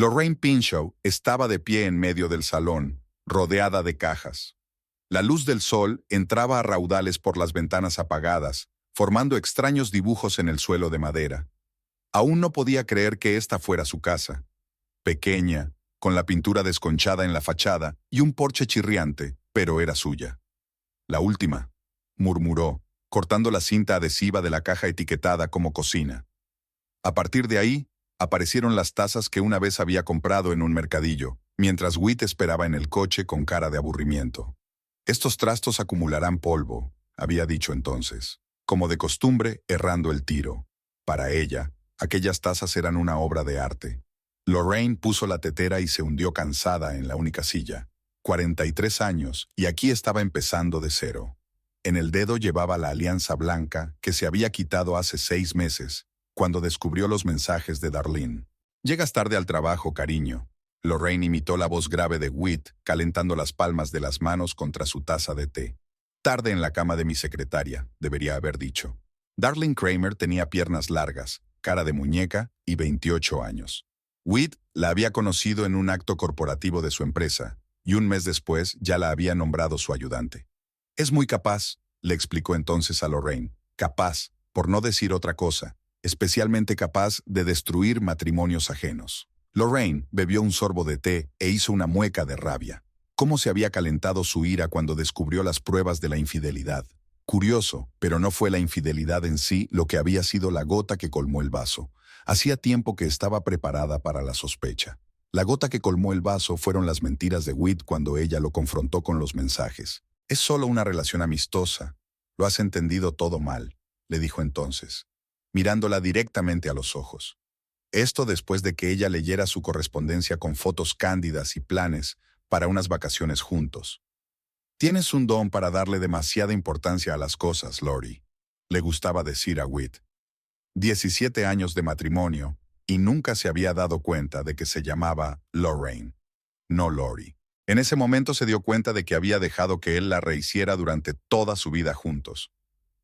Lorraine Pinchot estaba de pie en medio del salón, rodeada de cajas. La luz del sol entraba a raudales por las ventanas apagadas, formando extraños dibujos en el suelo de madera. Aún no podía creer que esta fuera su casa. Pequeña, con la pintura desconchada en la fachada y un porche chirriante, pero era suya. La última, murmuró, cortando la cinta adhesiva de la caja etiquetada como cocina. A partir de ahí, aparecieron las tazas que una vez había comprado en un mercadillo, mientras Whit esperaba en el coche con cara de aburrimiento. Estos trastos acumularán polvo, había dicho entonces, como de costumbre, errando el tiro. Para ella, aquellas tazas eran una obra de arte. Lorraine puso la tetera y se hundió cansada en la única silla. 43 años, y aquí estaba empezando de cero. En el dedo llevaba la alianza blanca que se había quitado hace 6 meses, cuando descubrió los mensajes de Darlene. «Llegas tarde al trabajo, cariño». Lorraine imitó la voz grave de Whit, calentando las palmas de las manos contra su taza de té. «Tarde en la cama de mi secretaria», debería haber dicho. Darlene Kramer tenía piernas largas, cara de muñeca y 28 años. Whit la había conocido en un acto corporativo de su empresa, y un mes después ya la había nombrado su ayudante. «Es muy capaz», le explicó entonces a Lorraine. «Capaz, por no decir otra cosa, especialmente capaz de destruir matrimonios ajenos». Lorraine bebió un sorbo de té e hizo una mueca de rabia. ¿Cómo se había calentado su ira cuando descubrió las pruebas de la infidelidad? Curioso, pero no fue la infidelidad en sí lo que había sido la gota que colmó el vaso. Hacía tiempo que estaba preparada para la sospecha. La gota que colmó el vaso fueron las mentiras de Whit cuando ella lo confrontó con los mensajes. «Es solo una relación amistosa. Lo has entendido todo mal», le dijo entonces, mirándola directamente a los ojos. Esto después de que ella leyera su correspondencia con fotos cándidas y planes para unas vacaciones juntos. «Tienes un don para darle demasiada importancia a las cosas, Lori», le gustaba decir a Whit. 17 años de matrimonio, y nunca se había dado cuenta de que se llamaba Lorraine, no Lori. En ese momento se dio cuenta de que había dejado que él la rehiciera durante toda su vida juntos.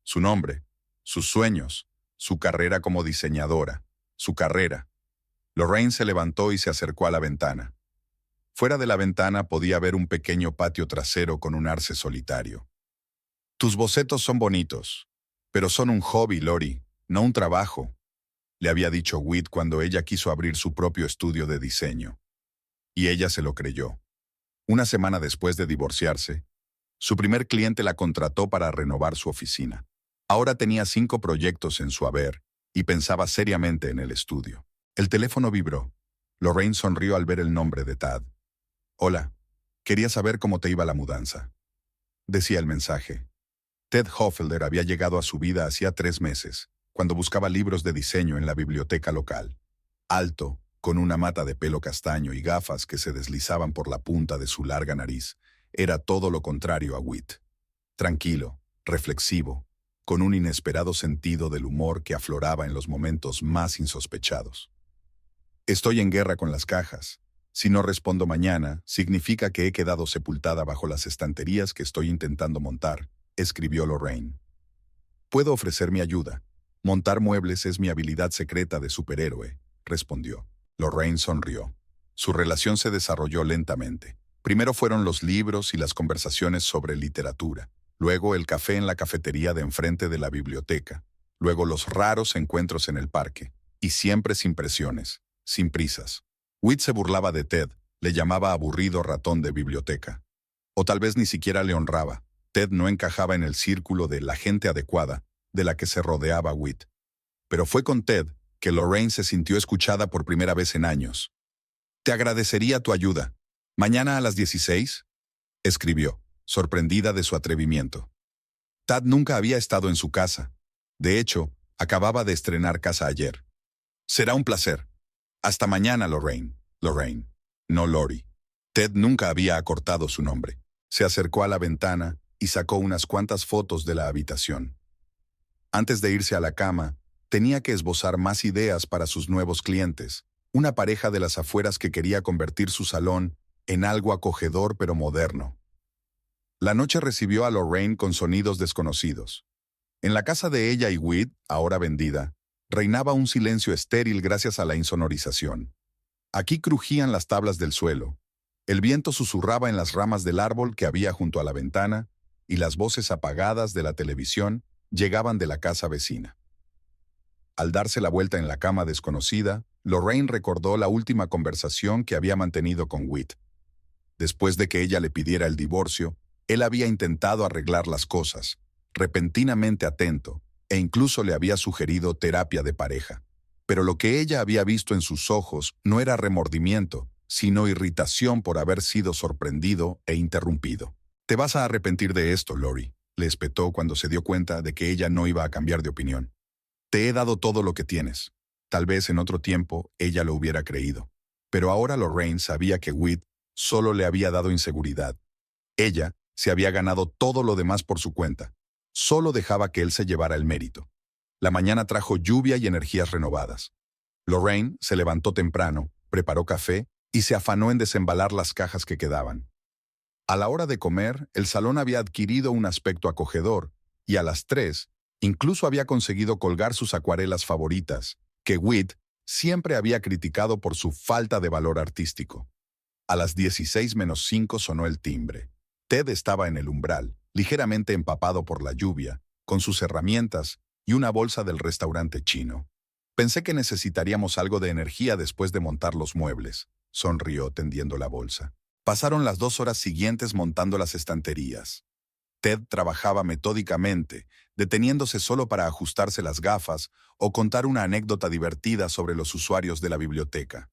Su nombre, sus sueños, su carrera como diseñadora, su carrera. Lorraine se levantó y se acercó a la ventana. Fuera de la ventana podía ver un pequeño patio trasero con un arce solitario. «Tus bocetos son bonitos, pero son un hobby, Lori, no un trabajo», le había dicho Whit cuando ella quiso abrir su propio estudio de diseño. Y ella se lo creyó. Una semana después de divorciarse, su primer cliente la contrató para renovar su oficina. Ahora tenía 5 proyectos en su haber y pensaba seriamente en el estudio. El teléfono vibró. Lorraine sonrió al ver el nombre de Tad. «Hola, quería saber cómo te iba la mudanza», decía el mensaje. Ted Hofelder había llegado a su vida hacía 3 meses, cuando buscaba libros de diseño en la biblioteca local. Alto, con una mata de pelo castaño y gafas que se deslizaban por la punta de su larga nariz, era todo lo contrario a Whit. Tranquilo, reflexivo, con un inesperado sentido del humor que afloraba en los momentos más insospechados. «Estoy en guerra con las cajas. Si no respondo mañana, significa que he quedado sepultada bajo las estanterías que estoy intentando montar», escribió Lorraine. «Puedo ofrecer mi ayuda. Montar muebles es mi habilidad secreta de superhéroe», respondió. Lorraine sonrió. Su relación se desarrolló lentamente. Primero fueron los libros y las conversaciones sobre literatura. Luego el café en la cafetería de enfrente de la biblioteca. Luego los raros encuentros en el parque. Y siempre sin presiones, sin prisas. Whit se burlaba de Ted, le llamaba aburrido ratón de biblioteca. O tal vez ni siquiera le honraba. Ted no encajaba en el círculo de la gente adecuada de la que se rodeaba Whit. Pero fue con Ted que Lorraine se sintió escuchada por primera vez en años. «Te agradecería tu ayuda. ¿Mañana a las 16?» escribió, sorprendida de su atrevimiento. Tad nunca había estado en su casa. De hecho, acababa de estrenar casa ayer. «Será un placer. Hasta mañana, Lorraine». Lorraine, no Lori. Ted nunca había acortado su nombre. Se acercó a la ventana y sacó unas cuantas fotos de la habitación. Antes de irse a la cama, tenía que esbozar más ideas para sus nuevos clientes, una pareja de las afueras que quería convertir su salón en algo acogedor pero moderno. La noche recibió a Lorraine con sonidos desconocidos. En la casa de ella y Whit, ahora vendida, reinaba un silencio estéril gracias a la insonorización. Aquí crujían las tablas del suelo. El viento susurraba en las ramas del árbol que había junto a la ventana, y las voces apagadas de la televisión llegaban de la casa vecina. Al darse la vuelta en la cama desconocida, Lorraine recordó la última conversación que había mantenido con Whit. Después de que ella le pidiera el divorcio, él había intentado arreglar las cosas, repentinamente atento, e incluso le había sugerido terapia de pareja. Pero lo que ella había visto en sus ojos no era remordimiento, sino irritación por haber sido sorprendido e interrumpido. «Te vas a arrepentir de esto, Lori», le espetó cuando se dio cuenta de que ella no iba a cambiar de opinión. «Te he dado todo lo que tienes». Tal vez en otro tiempo ella lo hubiera creído. Pero ahora Lorraine sabía que Whit solo le había dado inseguridad. Ella se había ganado todo lo demás por su cuenta. Solo dejaba que él se llevara el mérito. La mañana trajo lluvia y energías renovadas. Lorraine se levantó temprano, preparó café y se afanó en desembalar las cajas que quedaban. A la hora de comer, el salón había adquirido un aspecto acogedor, y a las 3, incluso había conseguido colgar sus acuarelas favoritas, que Whit siempre había criticado por su falta de valor artístico. A las 16:05 sonó el timbre. Ted estaba en el umbral, ligeramente empapado por la lluvia, con sus herramientas y una bolsa del restaurante chino. «Pensé que necesitaríamos algo de energía después de montar los muebles», sonrió tendiendo la bolsa. Pasaron las 2 horas siguientes montando las estanterías. Ted trabajaba metódicamente, deteniéndose solo para ajustarse las gafas o contar una anécdota divertida sobre los usuarios de la biblioteca.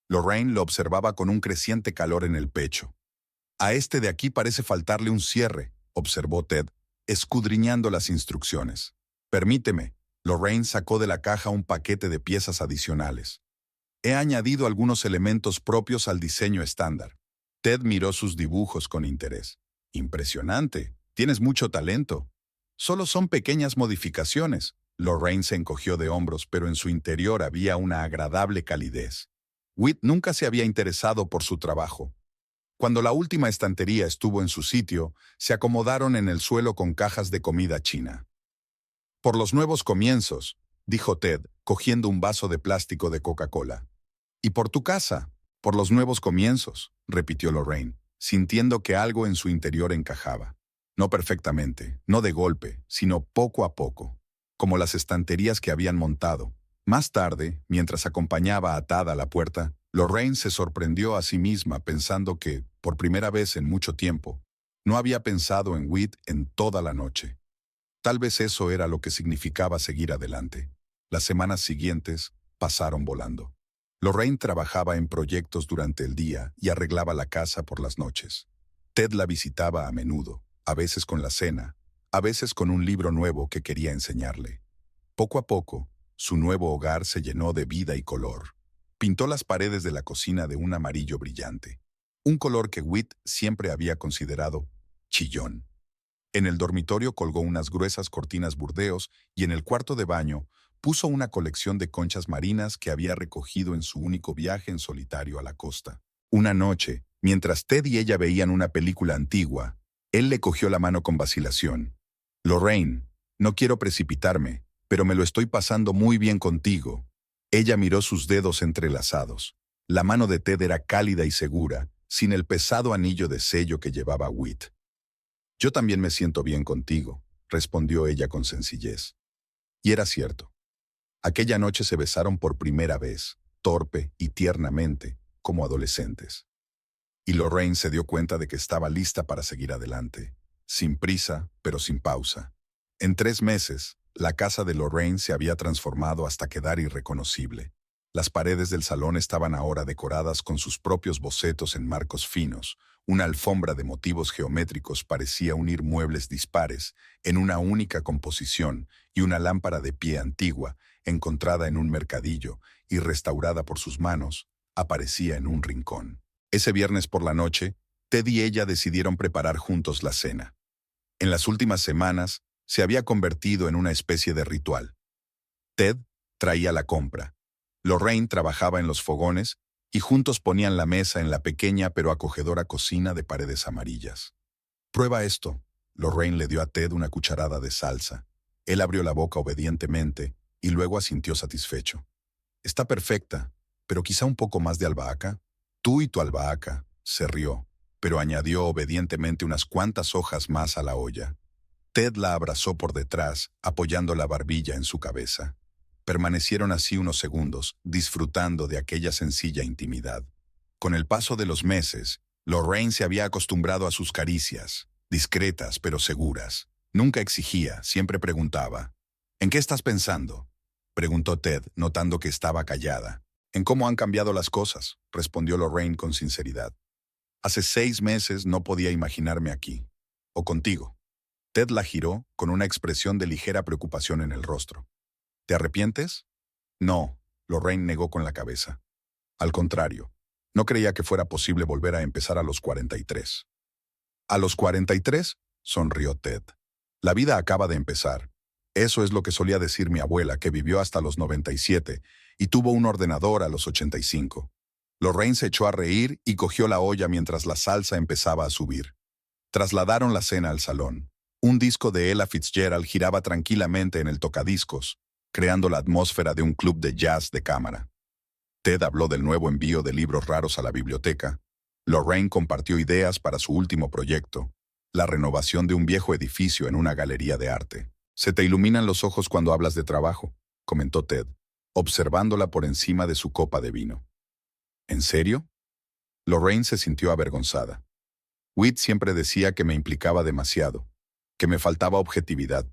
Lorraine lo observaba con un creciente calor en el pecho. «A este de aquí parece faltarle un cierre», observó Ted, escudriñando las instrucciones. «Permíteme». Lorraine sacó de la caja un paquete de piezas adicionales. «He añadido algunos elementos propios al diseño estándar». Ted miró sus dibujos con interés. «Impresionante. Tienes mucho talento». «Solo son pequeñas modificaciones». Lorraine se encogió de hombros, pero en su interior había una agradable calidez. Whit nunca se había interesado por su trabajo. Cuando la última estantería estuvo en su sitio, se acomodaron en el suelo con cajas de comida china. «Por los nuevos comienzos», dijo Ted, cogiendo un vaso de plástico de Coca-Cola. «Y por tu casa, por los nuevos comienzos», repitió Lorraine, sintiendo que algo en su interior encajaba. No perfectamente, no de golpe, sino poco a poco, como las estanterías que habían montado. Más tarde, mientras acompañaba a Tad a la puerta, Lorraine se sorprendió a sí misma pensando que, por primera vez en mucho tiempo, no había pensado en Whit en toda la noche. Tal vez eso era lo que significaba seguir adelante. Las semanas siguientes pasaron volando. Lorraine trabajaba en proyectos durante el día y arreglaba la casa por las noches. Ted la visitaba a menudo, a veces con la cena, a veces con un libro nuevo que quería enseñarle. Poco a poco, su nuevo hogar se llenó de vida y color. Pintó las paredes de la cocina de un amarillo brillante, un color que Whit siempre había considerado chillón. En el dormitorio colgó unas gruesas cortinas burdeos y en el cuarto de baño puso una colección de conchas marinas que había recogido en su único viaje en solitario a la costa. Una noche, mientras Ted y ella veían una película antigua, él le cogió la mano con vacilación. «Lorraine, no quiero precipitarme, pero me lo estoy pasando muy bien contigo». Ella miró sus dedos entrelazados. La mano de Ted era cálida y segura, sin el pesado anillo de sello que llevaba Whit. «Yo también me siento bien contigo», respondió ella con sencillez. Y era cierto. Aquella noche se besaron por primera vez, torpe y tiernamente, como adolescentes. Y Lorraine se dio cuenta de que estaba lista para seguir adelante, sin prisa, pero sin pausa. En 3 meses, la casa de Lorraine se había transformado hasta quedar irreconocible. Las paredes del salón estaban ahora decoradas con sus propios bocetos en marcos finos. Una alfombra de motivos geométricos parecía unir muebles dispares en una única composición, y una lámpara de pie antigua, encontrada en un mercadillo y restaurada por sus manos, aparecía en un rincón. Ese viernes por la noche, Ted y ella decidieron preparar juntos la cena. En las últimas semanas, se había convertido en una especie de ritual. Ted traía la compra. Lorraine trabajaba en los fogones y juntos ponían la mesa en la pequeña pero acogedora cocina de paredes amarillas. «Prueba esto». Lorraine le dio a Ted una cucharada de salsa. Él abrió la boca obedientemente y luego asintió satisfecho. «Está perfecta». pero quizá un poco más de albahaca. Tú y tu albahaca, se rió, pero añadió obedientemente unas cuantas hojas más a la olla. Ted la abrazó por detrás, apoyando la barbilla en su cabeza. Permanecieron así unos segundos, disfrutando de aquella sencilla intimidad. Con el paso de los meses, Lorraine se había acostumbrado a sus caricias, discretas pero seguras. Nunca exigía, siempre preguntaba. ¿En qué estás pensando?, preguntó Ted, notando que estaba callada. En cómo han cambiado las cosas, respondió Lorraine con sinceridad. Hace 6 meses no podía imaginarme aquí. O contigo. Ted la giró con una expresión de ligera preocupación en el rostro. ¿Te arrepientes? No, Lorraine negó con la cabeza. Al contrario, no creía que fuera posible volver a empezar a los 43. ¿A los 43? Sonrió Ted. La vida acaba de empezar. Eso es lo que solía decir mi abuela, que vivió hasta los 97 y tuvo un ordenador a los 85. Lorraine se echó a reír y cogió la olla mientras la salsa empezaba a subir. Trasladaron la cena al salón. Un disco de Ella Fitzgerald giraba tranquilamente en el tocadiscos, creando la atmósfera de un club de jazz de cámara. Ted habló del nuevo envío de libros raros a la biblioteca. Lorraine compartió ideas para su último proyecto, la renovación de un viejo edificio en una galería de arte. «Se te iluminan los ojos cuando hablas de trabajo», comentó Ted, observándola por encima de su copa de vino. ¿En serio? Lorraine se sintió avergonzada. Whit siempre decía que me implicaba demasiado, que me faltaba objetividad.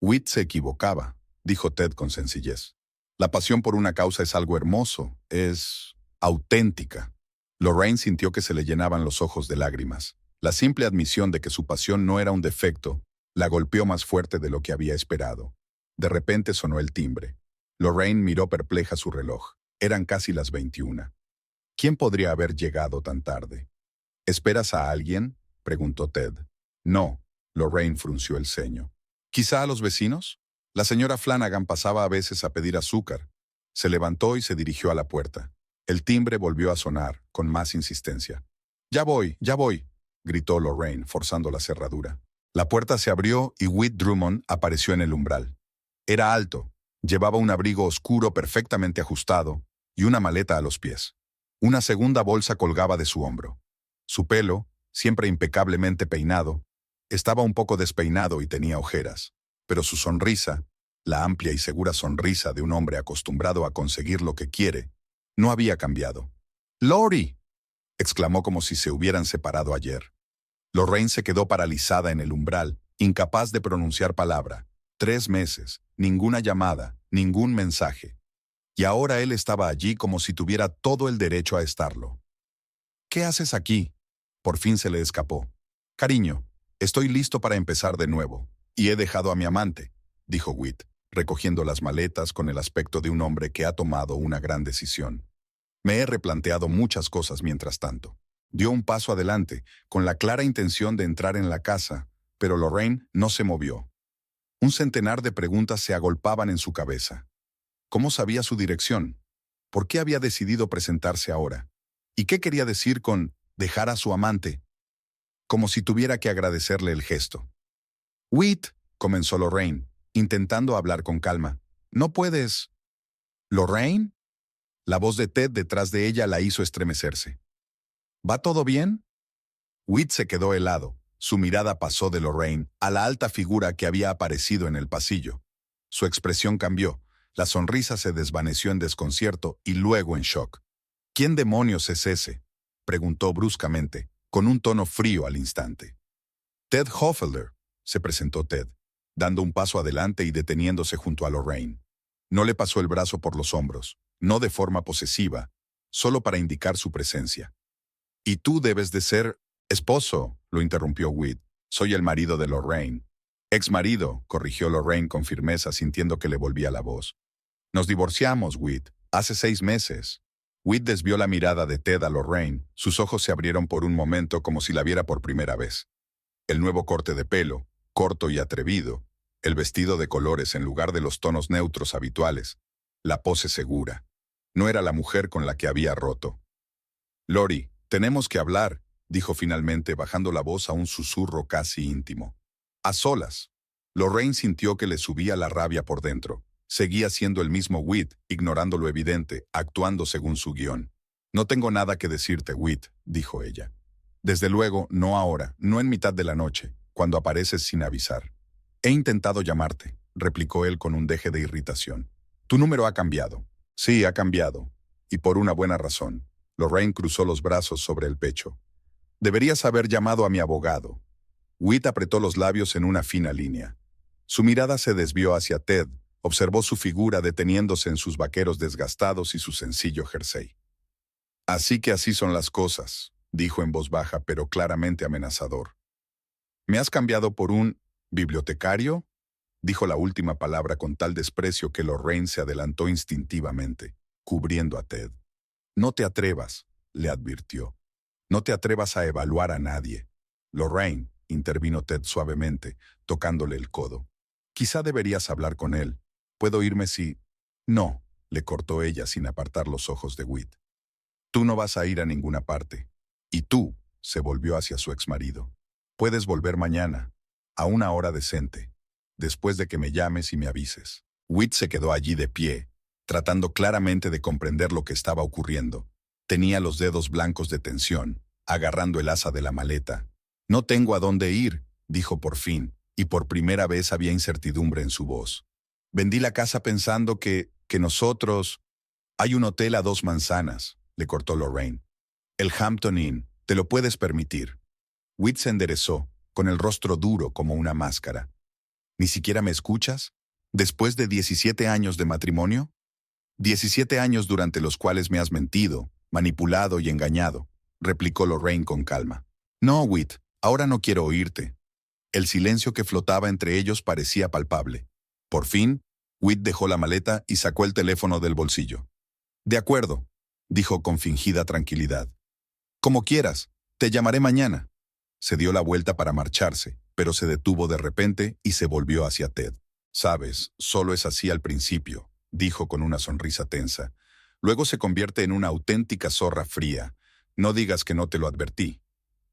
Whit se equivocaba, dijo Ted con sencillez. La pasión por una causa es algo hermoso, es auténtica. Lorraine sintió que se le llenaban los ojos de lágrimas. La simple admisión de que su pasión no era un defecto la golpeó más fuerte de lo que había esperado. De repente sonó el timbre. Lorraine miró perpleja su reloj. Eran casi las 21. ¿Quién podría haber llegado tan tarde? ¿Esperas a alguien?, preguntó Ted. No, Lorraine frunció el ceño. ¿Quizá a los vecinos? La señora Flanagan pasaba a veces a pedir azúcar. Se levantó y se dirigió a la puerta. El timbre volvió a sonar, con más insistencia. Ya voy, gritó Lorraine, forzando la cerradura. La puerta se abrió y Whit Drummond apareció en el umbral. Era alto, llevaba un abrigo oscuro perfectamente ajustado y una maleta a los pies. Una segunda bolsa colgaba de su hombro. Su pelo, siempre impecablemente peinado, estaba un poco despeinado y tenía ojeras, pero su sonrisa, la amplia y segura sonrisa de un hombre acostumbrado a conseguir lo que quiere, no había cambiado. «¡Lori!», exclamó como si se hubieran separado ayer. Lorraine se quedó paralizada en el umbral, incapaz de pronunciar palabra. 3 meses, ninguna llamada, ningún mensaje. Y ahora él estaba allí como si tuviera todo el derecho a estarlo. «¿Qué haces aquí?», por fin se le escapó. «Cariño, estoy listo para empezar de nuevo. Y he dejado a mi amante», dijo Whit, recogiendo las maletas con el aspecto de un hombre que ha tomado una gran decisión. «Me he replanteado muchas cosas mientras tanto». Dio un paso adelante, con la clara intención de entrar en la casa, pero Lorraine no se movió. Un centenar de preguntas se agolpaban en su cabeza. ¿Cómo sabía su dirección? ¿Por qué había decidido presentarse ahora? ¿Y qué quería decir con dejar a su amante? Como si tuviera que agradecerle el gesto. «Whit», comenzó Lorraine, intentando hablar con calma. «No puedes». «¿Lorraine?». La voz de Ted detrás de ella la hizo estremecerse. «¿Va todo bien?». Whit se quedó helado. Su mirada pasó de Lorraine a la alta figura que había aparecido en el pasillo. Su expresión cambió. La sonrisa se desvaneció en desconcierto y luego en shock. «¿Quién demonios es ese?», preguntó bruscamente, con un tono frío al instante. «Ted Hoffelder», se presentó Ted, dando un paso adelante y deteniéndose junto a Lorraine. No le pasó el brazo por los hombros, no de forma posesiva, solo para indicar su presencia. «Y tú debes de ser esposo», lo interrumpió Whit. «Soy el marido de Lorraine». «Exmarido», corrigió Lorraine con firmeza, sintiendo que le volvía la voz. «Nos divorciamos, Whit, hace 6 meses». Whit desvió la mirada de Ted a Lorraine. Sus ojos se abrieron por un momento como si la viera por primera vez. El nuevo corte de pelo, corto y atrevido, el vestido de colores en lugar de los tonos neutros habituales, la pose segura. No era la mujer con la que había roto. «Lori, tenemos que hablar», dijo finalmente, bajando la voz a un susurro casi íntimo. «A solas». Lorraine sintió que le subía la rabia por dentro. Seguía siendo el mismo Whit, ignorando lo evidente, actuando según su guión. «No tengo nada que decirte, Whit», dijo ella. «Desde luego, no ahora, no en mitad de la noche, cuando apareces sin avisar». «He intentado llamarte», replicó él con un deje de irritación. «Tu número ha cambiado». «Sí, ha cambiado. Y por una buena razón». Lorraine cruzó los brazos sobre el pecho. «Deberías haber llamado a mi abogado». Whit apretó los labios en una fina línea. Su mirada se desvió hacia Ted. Observó su figura deteniéndose en sus vaqueros desgastados y su sencillo jersey. «Así que así son las cosas», dijo en voz baja pero claramente amenazador. «¿Me has cambiado por un bibliotecario?», dijo la última palabra con tal desprecio que Lorraine se adelantó instintivamente, cubriendo a Ted. «No te atrevas», le advirtió. «No te atrevas a evaluar a nadie». «Lorraine», intervino Ted suavemente, tocándole el codo. «Quizá deberías hablar con él. ¿Puedo irme si...?» «No», le cortó ella sin apartar los ojos de Whit. «Tú no vas a ir a ninguna parte. Y tú», se volvió hacia su exmarido, «puedes volver mañana, a una hora decente, después de que me llames y me avises». Whit se quedó allí de pie, tratando claramente de comprender lo que estaba ocurriendo. Tenía los dedos blancos de tensión, agarrando el asa de la maleta. «No tengo a dónde ir», dijo por fin, y por primera vez había incertidumbre en su voz. «Vendí la casa pensando que nosotros...» «Hay un hotel a 2 manzanas», le cortó Lorraine. «El Hampton Inn, te lo puedes permitir». Whit se enderezó, con el rostro duro como una máscara. «¿Ni siquiera me escuchas? ¿Después de 17 años de matrimonio? 17 años durante los cuales me has mentido, manipulado y engañado», replicó Lorraine con calma. «No, Whit, ahora no quiero oírte». El silencio que flotaba entre ellos parecía palpable. Por fin, Whit dejó la maleta y sacó el teléfono del bolsillo. «De acuerdo», dijo con fingida tranquilidad. «Como quieras, te llamaré mañana». Se dio la vuelta para marcharse, pero se detuvo de repente y se volvió hacia Ted. «Sabes, solo es así al principio», dijo con una sonrisa tensa. «Luego se convierte en una auténtica zorra fría. No digas que no te lo advertí».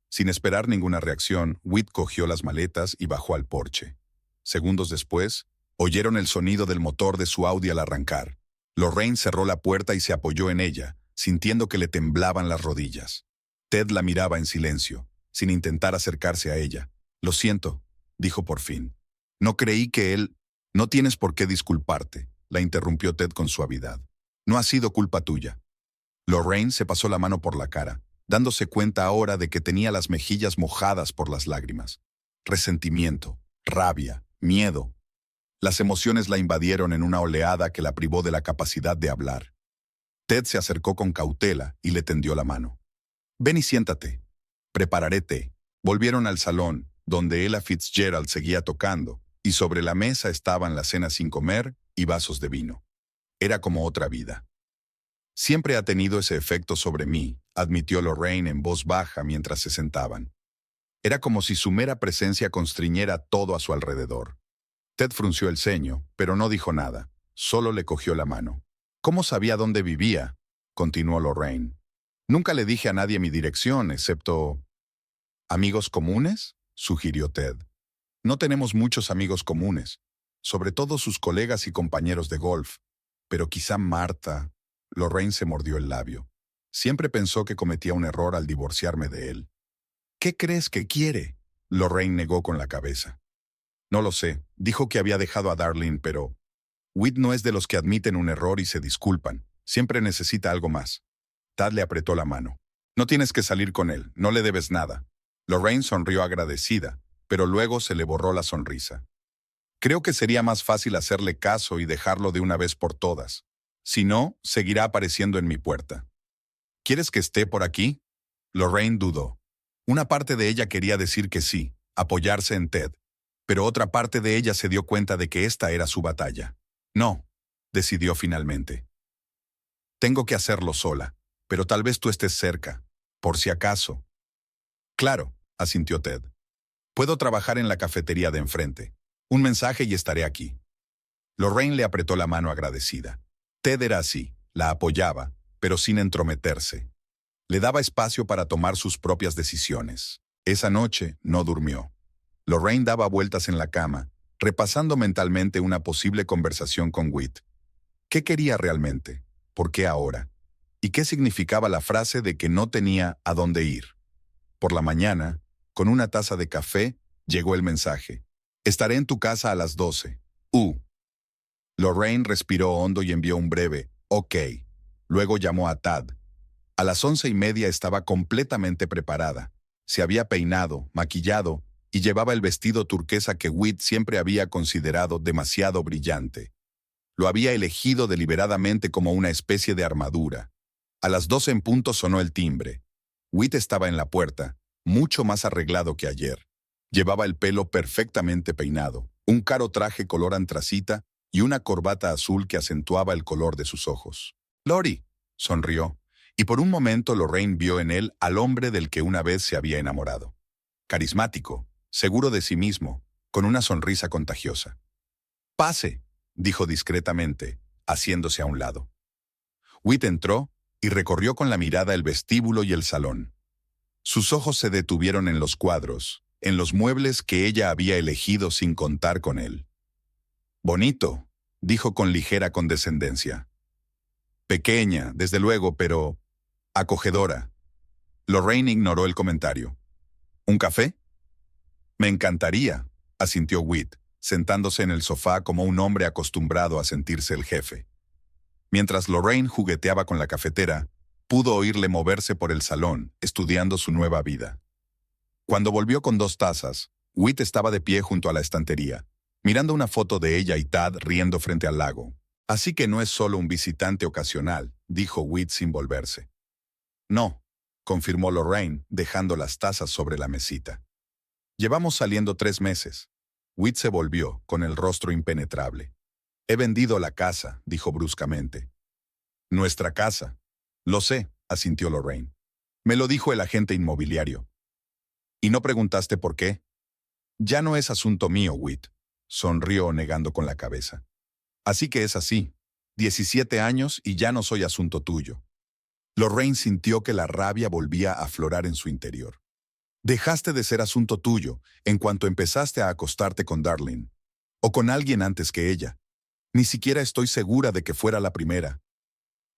Sin esperar ninguna reacción, Whit cogió las maletas y bajó al porche. Segundos después, oyeron el sonido del motor de su Audi al arrancar. Lorraine cerró la puerta y se apoyó en ella, sintiendo que le temblaban las rodillas. Ted la miraba en silencio, sin intentar acercarse a ella. «Lo siento», dijo por fin. «No creí que él...». «No tienes por qué disculparte», la interrumpió Ted con suavidad. «No ha sido culpa tuya». Lorraine se pasó la mano por la cara, dándose cuenta ahora de que tenía las mejillas mojadas por las lágrimas. Resentimiento, rabia, miedo. Las emociones la invadieron en una oleada que la privó de la capacidad de hablar. Ted se acercó con cautela y le tendió la mano. «Ven y siéntate. Prepararé té». Volvieron al salón, donde Ella Fitzgerald seguía tocando, y sobre la mesa estaban la cena sin comer y vasos de vino. Era como otra vida. «Siempre ha tenido ese efecto sobre mí», admitió Lorraine en voz baja mientras se sentaban. Era como si su mera presencia constriñera todo a su alrededor. Ted frunció el ceño, pero no dijo nada. Solo le cogió la mano. «¿Cómo sabía dónde vivía?», continuó Lorraine. «Nunca le dije a nadie mi dirección, excepto...». «¿Amigos comunes?», sugirió Ted. «No tenemos muchos amigos comunes, sobre todo sus colegas y compañeros de golf. Pero quizá Marta...». Lorraine se mordió el labio. Siempre pensó que cometía un error al divorciarme de él. «¿Qué crees que quiere?», Lorraine negó con la cabeza. «No lo sé. Dijo que había dejado a Darlene, pero...». Whit no es de los que admiten un error y se disculpan. Siempre necesita algo más. Tad le apretó la mano. «No tienes que salir con él. No le debes nada». Lorraine sonrió agradecida, pero luego se le borró la sonrisa. «Creo que sería más fácil hacerle caso y dejarlo de una vez por todas. Si no, seguirá apareciendo en mi puerta». «¿Quieres que esté por aquí?». Lorraine dudó. Una parte de ella quería decir que sí, apoyarse en Ted, pero otra parte de ella se dio cuenta de que esta era su batalla. «No», decidió finalmente. «Tengo que hacerlo sola, pero tal vez tú estés cerca, por si acaso». «Claro», asintió Ted. «Puedo trabajar en la cafetería de enfrente. Un mensaje y estaré aquí». Lorraine le apretó la mano agradecida. Ted era así, la apoyaba, pero sin entrometerse. Le daba espacio para tomar sus propias decisiones. Esa noche no durmió. Lorraine daba vueltas en la cama, repasando mentalmente una posible conversación con Whit. ¿Qué quería realmente? ¿Por qué ahora? ¿Y qué significaba la frase de que no tenía a dónde ir? Por la mañana, con una taza de café, llegó el mensaje. Estaré en tu casa a las 12. Lorraine respiró hondo y envió un breve «Ok». Luego llamó a Tad. A las 11:30 estaba completamente preparada. Se había peinado, maquillado y llevaba el vestido turquesa que Whit siempre había considerado demasiado brillante. Lo había elegido deliberadamente como una especie de armadura. A las 12 en punto sonó el timbre. Whit estaba en la puerta, mucho más arreglado que ayer. Llevaba el pelo perfectamente peinado, un caro traje color antracita y una corbata azul que acentuaba el color de sus ojos. «Lori», sonrió, y por un momento Lorraine vio en él al hombre del que una vez se había enamorado. Carismático, seguro de sí mismo, con una sonrisa contagiosa. «Pase», dijo discretamente, haciéndose a un lado. Whit entró y recorrió con la mirada el vestíbulo y el salón. Sus ojos se detuvieron en los cuadros, en los muebles que ella había elegido sin contar con él. «Bonito», dijo con ligera condescendencia. «Pequeña, desde luego, pero acogedora». Lorraine ignoró el comentario. «¿Un café?» «Me encantaría», asintió Whit, sentándose en el sofá como un hombre acostumbrado a sentirse el jefe. Mientras Lorraine jugueteaba con la cafetera, pudo oírle moverse por el salón, estudiando su nueva vida. Cuando volvió con 2 tazas, Whit estaba de pie junto a la estantería, mirando una foto de ella y Tad riendo frente al lago. «Así que no es solo un visitante ocasional», dijo Whit sin volverse. «No», confirmó Lorraine, dejando las tazas sobre la mesita. «Llevamos saliendo 3 meses». Whit se volvió, con el rostro impenetrable. «He vendido la casa», dijo bruscamente. «Nuestra casa». «Lo sé», asintió Lorraine. «Me lo dijo el agente inmobiliario». «¿Y no preguntaste por qué?» «Ya no es asunto mío, Whit», sonrió negando con la cabeza. «Así que es así. 17 años y ya no soy asunto tuyo». Lorraine sintió que la rabia volvía a aflorar en su interior. «Dejaste de ser asunto tuyo en cuanto empezaste a acostarte con Darlene. O con alguien antes que ella. Ni siquiera estoy segura de que fuera la primera».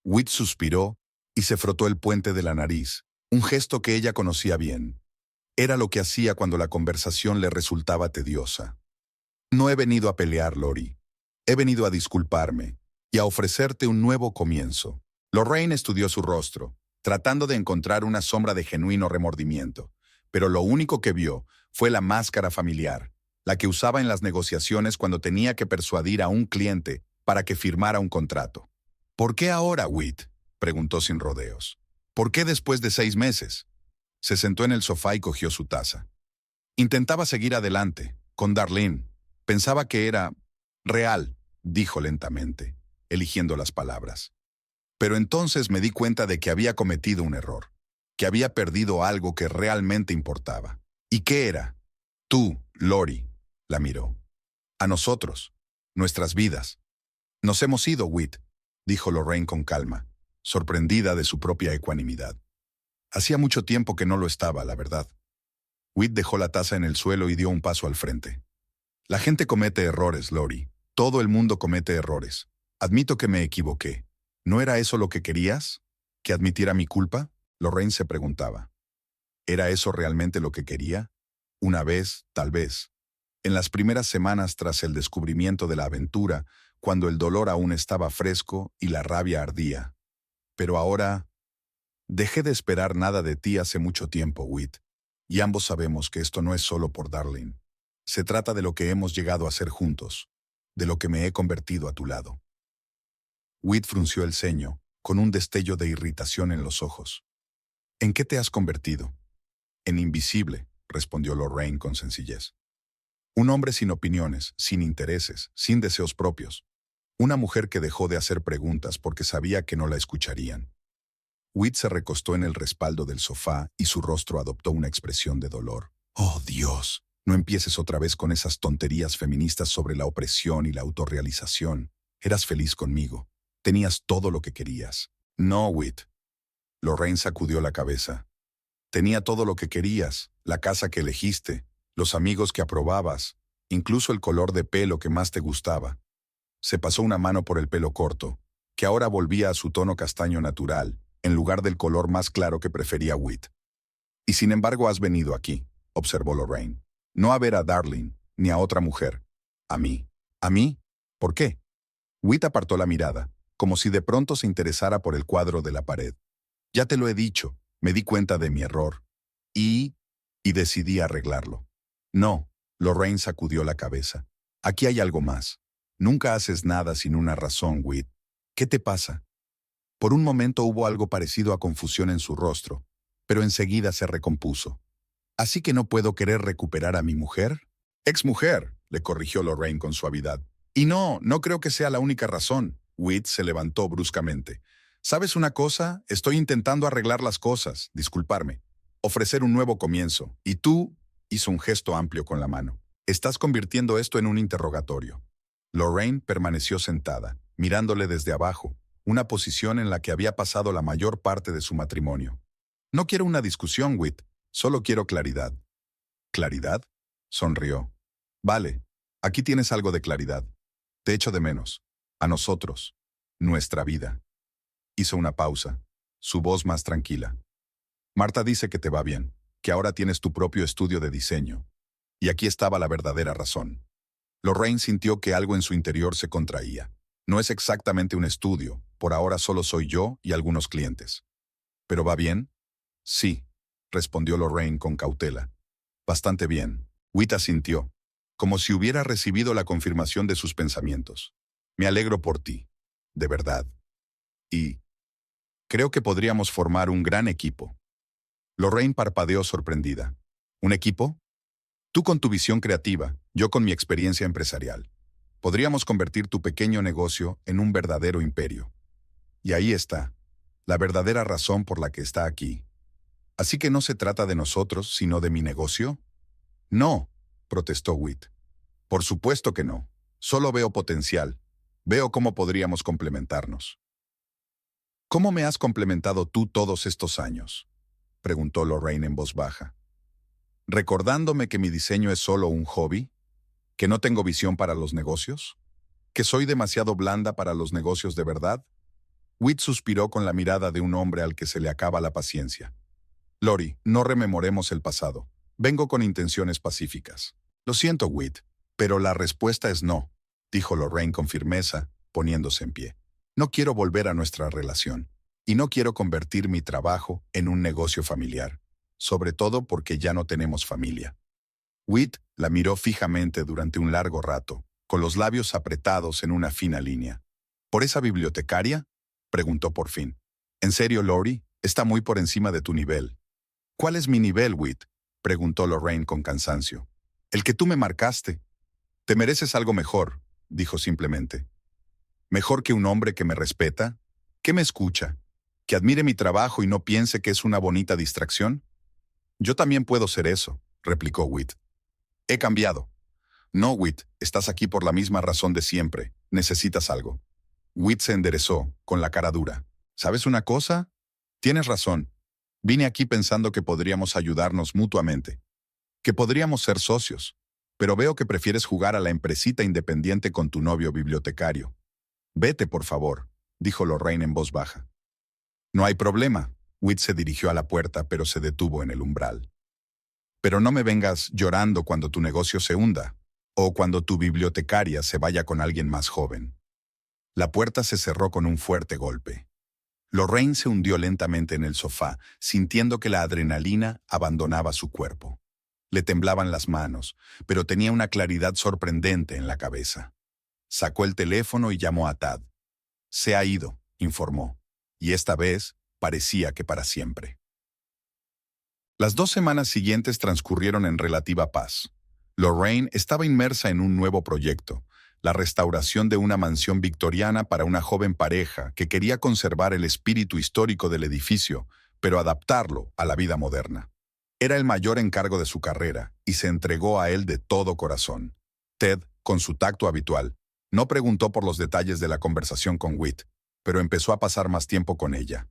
Whit suspiró y se frotó el puente de la nariz, un gesto que ella conocía bien. Era lo que hacía cuando la conversación le resultaba tediosa. «No he venido a pelear, Lori. He venido a disculparme y a ofrecerte un nuevo comienzo». Lorraine estudió su rostro, tratando de encontrar una sombra de genuino remordimiento, pero lo único que vio fue la máscara familiar, la que usaba en las negociaciones cuando tenía que persuadir a un cliente para que firmara un contrato. «¿Por qué ahora, Whit?», preguntó sin rodeos. «¿Por qué después de 6 meses?» Se sentó en el sofá y cogió su taza. «Intentaba seguir adelante, con Darlene. Pensaba que era real», dijo lentamente, eligiendo las palabras. «Pero entonces me di cuenta de que había cometido un error, que había perdido algo que realmente importaba». «¿Y qué era?» «Tú, Lori», la miró. «A nosotros, nuestras vidas». «Nos hemos ido, Whit», dijo Lorraine con calma, sorprendida de su propia ecuanimidad. Hacía mucho tiempo que no lo estaba, la verdad. Whit dejó la taza en el suelo y dio un paso al frente. «La gente comete errores, Lori. Todo el mundo comete errores. Admito que me equivoqué. ¿No era eso lo que querías? ¿Que admitiera mi culpa?», Lorraine se preguntaba. ¿Era eso realmente lo que quería? Una vez, tal vez. En las primeras semanas tras el descubrimiento de la aventura, cuando el dolor aún estaba fresco y la rabia ardía. Pero ahora... «Dejé de esperar nada de ti hace mucho tiempo, Whit. Y ambos sabemos que esto no es solo por Darlene. Se trata de lo que hemos llegado a ser juntos, de lo que me he convertido a tu lado». Whit frunció el ceño, con un destello de irritación en los ojos. «¿En qué te has convertido?» «En invisible», respondió Lorraine con sencillez. «Un hombre sin opiniones, sin intereses, sin deseos propios. Una mujer que dejó de hacer preguntas porque sabía que no la escucharían». Whit se recostó en el respaldo del sofá y su rostro adoptó una expresión de dolor. «Oh, Dios, no empieces otra vez con esas tonterías feministas sobre la opresión y la autorrealización. Eras feliz conmigo. Tenías todo lo que querías». «No, Whit». Lorraine sacudió la cabeza. «Tenía todo lo que querías, la casa que elegiste, los amigos que aprobabas, incluso el color de pelo que más te gustaba. Se pasó una mano por el pelo corto, que ahora volvía a su tono castaño natural, en lugar del color más claro que prefería Whit. Y sin embargo has venido aquí, observó Lorraine. No a ver a Darling, ni a otra mujer. A mí. ¿A mí? ¿Por qué? Whit apartó la mirada, como si de pronto se interesara por el cuadro de la pared. Ya te lo he dicho, me di cuenta de mi error. Y decidí arreglarlo. No, Lorraine sacudió la cabeza. Aquí hay algo más. Nunca haces nada sin una razón, Whit. ¿Qué te pasa? Por un momento hubo algo parecido a confusión en su rostro, pero enseguida se recompuso. ¿Así que no puedo querer recuperar a mi mujer? Exmujer, le corrigió Lorraine con suavidad. Y no creo que sea la única razón. Whit se levantó bruscamente. ¿Sabes una cosa? Estoy intentando arreglar las cosas, disculparme, ofrecer un nuevo comienzo. Y tú, hizo un gesto amplio con la mano. Estás convirtiendo esto en un interrogatorio. Lorraine permaneció sentada, mirándole desde abajo, una posición en la que había pasado la mayor parte de su matrimonio. No quiero una discusión, Whit, solo quiero claridad. ¿Claridad? Sonrió. Vale, aquí tienes algo de claridad. Te echo de menos. A nosotros. Nuestra vida. Hizo una pausa, su voz más tranquila. Marta dice que te va bien, que ahora tienes tu propio estudio de diseño. Y aquí estaba la verdadera razón. Lorraine sintió que algo en su interior se contraía. No es exactamente un estudio, por ahora solo soy yo y algunos clientes. ¿Pero va bien? Sí, respondió Lorraine con cautela. Bastante bien. Whit asintió, como si hubiera recibido la confirmación de sus pensamientos. Me alegro por ti, de verdad. Y creo que podríamos formar un gran equipo. Lorraine parpadeó sorprendida. ¿Un equipo? Tú con tu visión creativa, yo con mi experiencia empresarial. Podríamos convertir tu pequeño negocio en un verdadero imperio. Y ahí está, la verdadera razón por la que está aquí. ¿Así que no se trata de nosotros, sino de mi negocio? No, protestó Whit. Por supuesto que no. Solo veo potencial. Veo cómo podríamos complementarnos. ¿Cómo me has complementado tú todos estos años?, preguntó Lorraine en voz baja. ¿Recordándome que mi diseño es solo un hobby? ¿Que no tengo visión para los negocios? ¿Que soy demasiado blanda para los negocios de verdad? Whit suspiró con la mirada de un hombre al que se le acaba la paciencia. Lori, no rememoremos el pasado. Vengo con intenciones pacíficas. Lo siento, Whit, pero la respuesta es no, dijo Lorraine con firmeza, poniéndose en pie. No quiero volver a nuestra relación, y no quiero convertir mi trabajo en un negocio familiar, sobre todo porque ya no tenemos familia. Whit la miró fijamente durante un largo rato, con los labios apretados en una fina línea. ¿Por esa bibliotecaria?, preguntó por fin. ¿En serio, Lori? Está muy por encima de tu nivel. ¿Cuál es mi nivel, Whit?, preguntó Lorraine con cansancio. El que tú me marcaste. Te mereces algo mejor, dijo simplemente. ¿Mejor que un hombre que me respeta? ¿Que me escucha? ¿Que admire mi trabajo y no piense que es una bonita distracción? Yo también puedo ser eso, replicó Whit. He cambiado. No, Whit, estás aquí por la misma razón de siempre. Necesitas algo. Whit se enderezó, con la cara dura. ¿Sabes una cosa? Tienes razón. Vine aquí pensando que podríamos ayudarnos mutuamente. Que podríamos ser socios. Pero veo que prefieres jugar a la empresita independiente con tu novio bibliotecario. Vete, por favor, dijo Lorraine en voz baja. No hay problema. Whit se dirigió a la puerta, pero se detuvo en el umbral. Pero no me vengas llorando cuando tu negocio se hunda, o cuando tu bibliotecaria se vaya con alguien más joven. La puerta se cerró con un fuerte golpe. Lorraine se hundió lentamente en el sofá, sintiendo que la adrenalina abandonaba su cuerpo. Le temblaban las manos, pero tenía una claridad sorprendente en la cabeza. Sacó el teléfono y llamó a Tad. Se ha ido, informó, y esta vez parecía que para siempre. Las 2 semanas siguientes transcurrieron en relativa paz. Lorraine estaba inmersa en un nuevo proyecto, la restauración de una mansión victoriana para una joven pareja que quería conservar el espíritu histórico del edificio, pero adaptarlo a la vida moderna. Era el mayor encargo de su carrera, y se entregó a él de todo corazón. Ted, con su tacto habitual, no preguntó por los detalles de la conversación con Whit, pero empezó a pasar más tiempo con ella.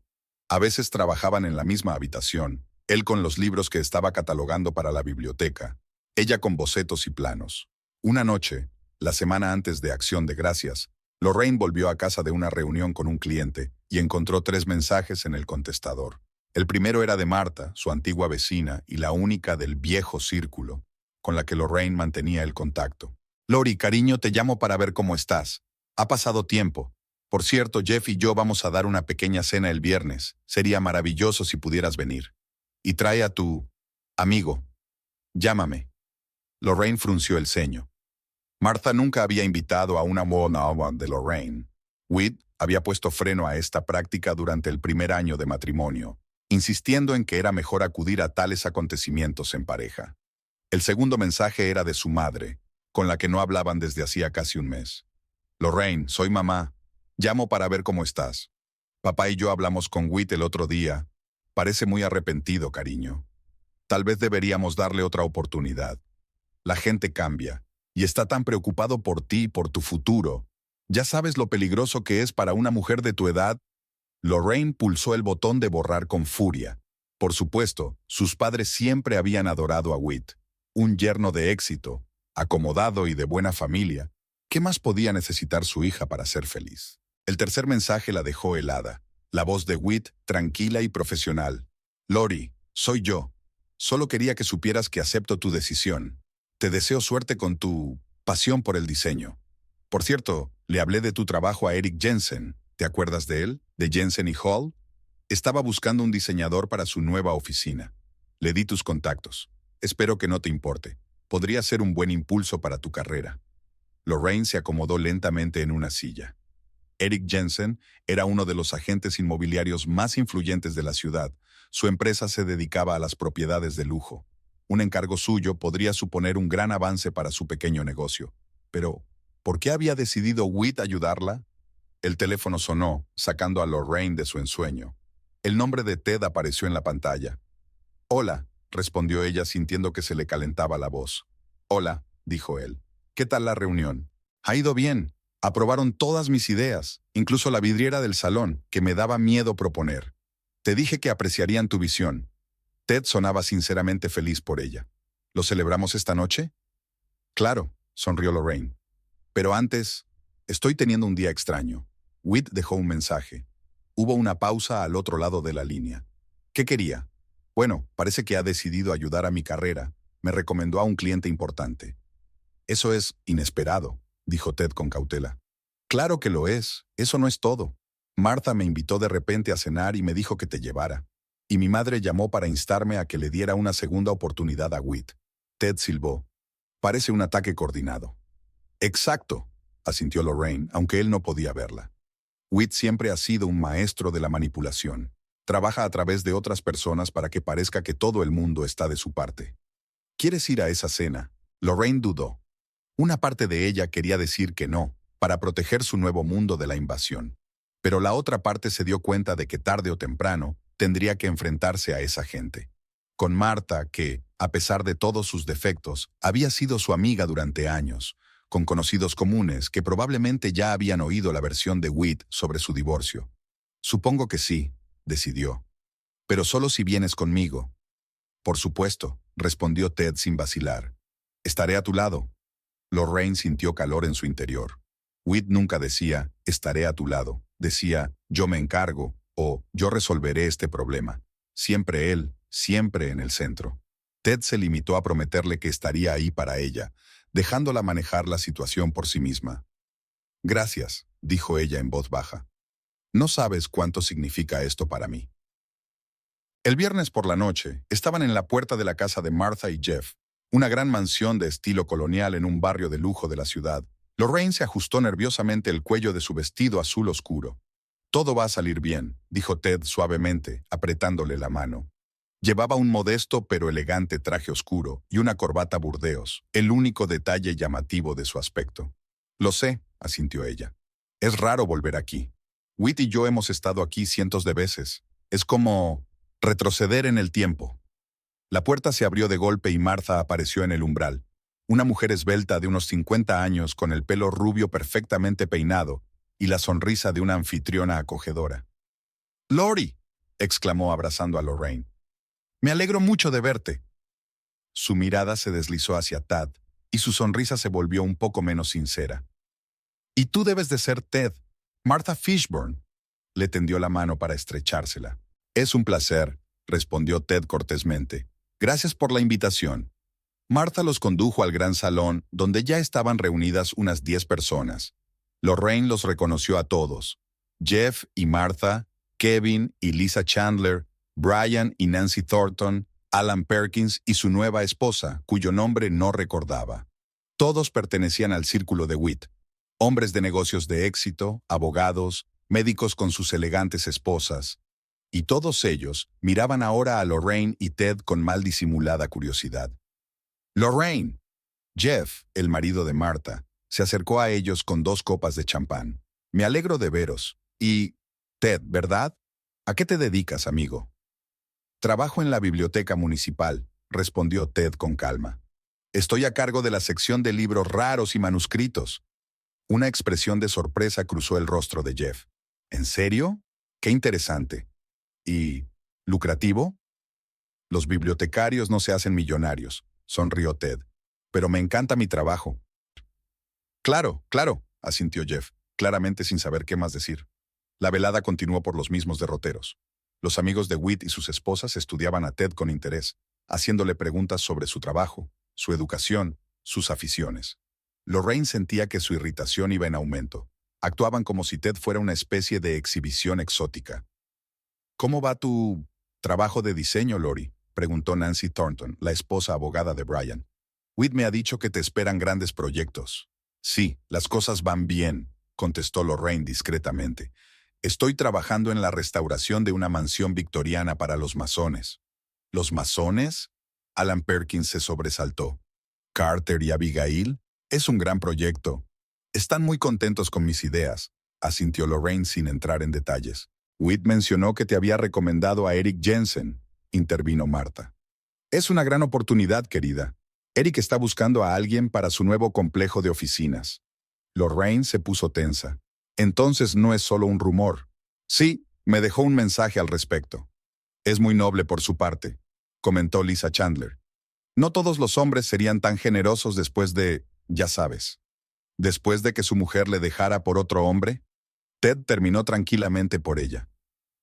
A veces trabajaban en la misma habitación, él con los libros que estaba catalogando para la biblioteca, ella con bocetos y planos. Una noche, la semana antes de Acción de Gracias, Lorraine volvió a casa de una reunión con un cliente y encontró 3 mensajes en el contestador. El primero era de Marta, su antigua vecina y la única del viejo círculo, con la que Lorraine mantenía el contacto. Lori, cariño, te llamo para ver cómo estás. Ha pasado tiempo. Por cierto, Jeff y yo vamos a dar una pequeña cena el viernes. Sería maravilloso si pudieras venir. Y trae a tu amigo. Llámame. Lorraine frunció el ceño. Martha nunca había invitado a una one-on-one de Lorraine. Whit había puesto freno a esta práctica durante el primer año de matrimonio, insistiendo en que era mejor acudir a tales acontecimientos en pareja. El segundo mensaje era de su madre, con la que no hablaban desde hacía casi un mes. Lorraine, soy mamá. Llamo para ver cómo estás. Papá y yo hablamos con Whit el otro día. Parece muy arrepentido, cariño. Tal vez deberíamos darle otra oportunidad. La gente cambia, y está tan preocupado por ti y por tu futuro. ¿Ya sabes lo peligroso que es para una mujer de tu edad? Lorraine pulsó el botón de borrar con furia. Por supuesto, sus padres siempre habían adorado a Whit. Un yerno de éxito, acomodado y de buena familia. ¿Qué más podía necesitar su hija para ser feliz? El tercer mensaje la dejó helada. La voz de Whit, tranquila y profesional. Lori, soy yo. Solo quería que supieras que acepto tu decisión. Te deseo suerte con tu pasión por el diseño. Por cierto, le hablé de tu trabajo a Eric Jensen. ¿Te acuerdas de él? ¿De Jensen y Hall? Estaba buscando un diseñador para su nueva oficina. Le di tus contactos. Espero que no te importe. Podría ser un buen impulso para tu carrera. Lorraine se acomodó lentamente en una silla. Eric Jensen era uno de los agentes inmobiliarios más influyentes de la ciudad. Su empresa se dedicaba a las propiedades de lujo. Un encargo suyo podría suponer un gran avance para su pequeño negocio. Pero, ¿por qué había decidido Whit ayudarla? El teléfono sonó, sacando a Lorraine de su ensueño. El nombre de Ted apareció en la pantalla. Hola, respondió ella sintiendo que se le calentaba la voz. Hola, dijo él. ¿Qué tal la reunión? Ha ido bien. Aprobaron todas mis ideas, incluso la vidriera del salón, que me daba miedo proponer. Te dije que apreciarían tu visión. Ted sonaba sinceramente feliz por ella. ¿Lo celebramos esta noche? Claro, sonrió Lorraine. Pero antes, estoy teniendo un día extraño. Whit dejó un mensaje. Hubo una pausa al otro lado de la línea. ¿Qué quería? Bueno, parece que ha decidido ayudar a mi carrera. Me recomendó a un cliente importante. Eso es inesperado, dijo Ted con cautela. Claro que lo es. Eso no es todo. Martha me invitó de repente a cenar y me dijo que te llevara. Y mi madre llamó para instarme a que le diera una segunda oportunidad a Whit. Ted silbó. Parece un ataque coordinado. Exacto, asintió Lorraine, aunque él no podía verla. Whit siempre ha sido un maestro de la manipulación. Trabaja a través de otras personas para que parezca que todo el mundo está de su parte. ¿Quieres ir a esa cena? Lorraine dudó. Una parte de ella quería decir que no, para proteger su nuevo mundo de la invasión. Pero la otra parte se dio cuenta de que tarde o temprano tendría que enfrentarse a esa gente. Con Marta, que, a pesar de todos sus defectos, había sido su amiga durante años, con conocidos comunes que probablemente ya habían oído la versión de Whit sobre su divorcio. Supongo que sí, decidió. Pero solo si vienes conmigo. Por supuesto, respondió Ted sin vacilar. Estaré a tu lado. Lorraine sintió calor en su interior. Whit nunca decía, estaré a tu lado. Decía, yo me encargo, o yo resolveré este problema. Siempre él, siempre en el centro. Ted se limitó a prometerle que estaría ahí para ella, dejándola manejar la situación por sí misma. Gracias, dijo ella en voz baja. No sabes cuánto significa esto para mí. El viernes por la noche, estaban en la puerta de la casa de Martha y Jeff, una gran mansión de estilo colonial en un barrio de lujo de la ciudad. Lorraine se ajustó nerviosamente el cuello de su vestido azul oscuro. Todo va a salir bien, dijo Ted suavemente, apretándole la mano. Llevaba un modesto pero elegante traje oscuro y una corbata burdeos, el único detalle llamativo de su aspecto. Lo sé, asintió ella. Es raro volver aquí. Whit y yo hemos estado aquí cientos de veces. Es como retroceder en el tiempo. La puerta se abrió de golpe y Martha apareció en el umbral. Una mujer esbelta de unos 50 años con el pelo rubio perfectamente peinado y la sonrisa de una anfitriona acogedora. «¡Lori!», exclamó abrazando a Lorraine. «Me alegro mucho de verte». Su mirada se deslizó hacia Tad, y su sonrisa se volvió un poco menos sincera. Y tú debes de ser Ted. Martha Fishburne. Le tendió la mano para estrechársela. Es un placer, respondió Ted cortésmente. Gracias por la invitación. Martha los condujo al gran salón, donde ya estaban reunidas unas 10 personas. Lorraine los reconoció a todos. Jeff y Martha, Kevin y Lisa Chandler, Brian y Nancy Thornton, Alan Perkins y su nueva esposa, cuyo nombre no recordaba. Todos pertenecían al círculo de Witt. Hombres de negocios de éxito, abogados, médicos con sus elegantes esposas. Y todos ellos miraban ahora a Lorraine y Ted con mal disimulada curiosidad. Lorraine. Jeff, el marido de Martha, se acercó a ellos con 2 copas de champán. Me alegro de veros. Y, Ted, ¿verdad? ¿A qué te dedicas, amigo? Trabajo en la biblioteca municipal, respondió Ted con calma. Estoy a cargo de la sección de libros raros y manuscritos. Una expresión de sorpresa cruzó el rostro de Jeff. ¿En serio? Qué interesante. ¿Y lucrativo? Los bibliotecarios no se hacen millonarios, sonrió Ted. Pero me encanta mi trabajo. Claro, claro, asintió Jeff, claramente sin saber qué más decir. La velada continuó por los mismos derroteros. Los amigos de Witt y sus esposas estudiaban a Ted con interés, haciéndole preguntas sobre su trabajo, su educación, sus aficiones. Lorraine sentía que su irritación iba en aumento. Actuaban como si Ted fuera una especie de exhibición exótica. ¿Cómo va tu trabajo de diseño, Lori?, preguntó Nancy Thornton, la esposa abogada de Brian. Witt me ha dicho que te esperan grandes proyectos. Sí, las cosas van bien, contestó Lorraine discretamente. Estoy trabajando en la restauración de una mansión victoriana para los masones. ¿Los masones? Alan Perkins se sobresaltó. ¿Carter y Abigail? Es un gran proyecto. Están muy contentos con mis ideas, asintió Lorraine sin entrar en detalles. Witt mencionó que te había recomendado a Eric Jensen, intervino Martha. Es una gran oportunidad, querida. Eric está buscando a alguien para su nuevo complejo de oficinas. Lorraine se puso tensa. Entonces no es solo un rumor. Sí, me dejó un mensaje al respecto. Es muy noble por su parte, comentó Lisa Chandler. No todos los hombres serían tan generosos después de, ya sabes. Después de que su mujer le dejara por otro hombre, Ted terminó tranquilamente por ella.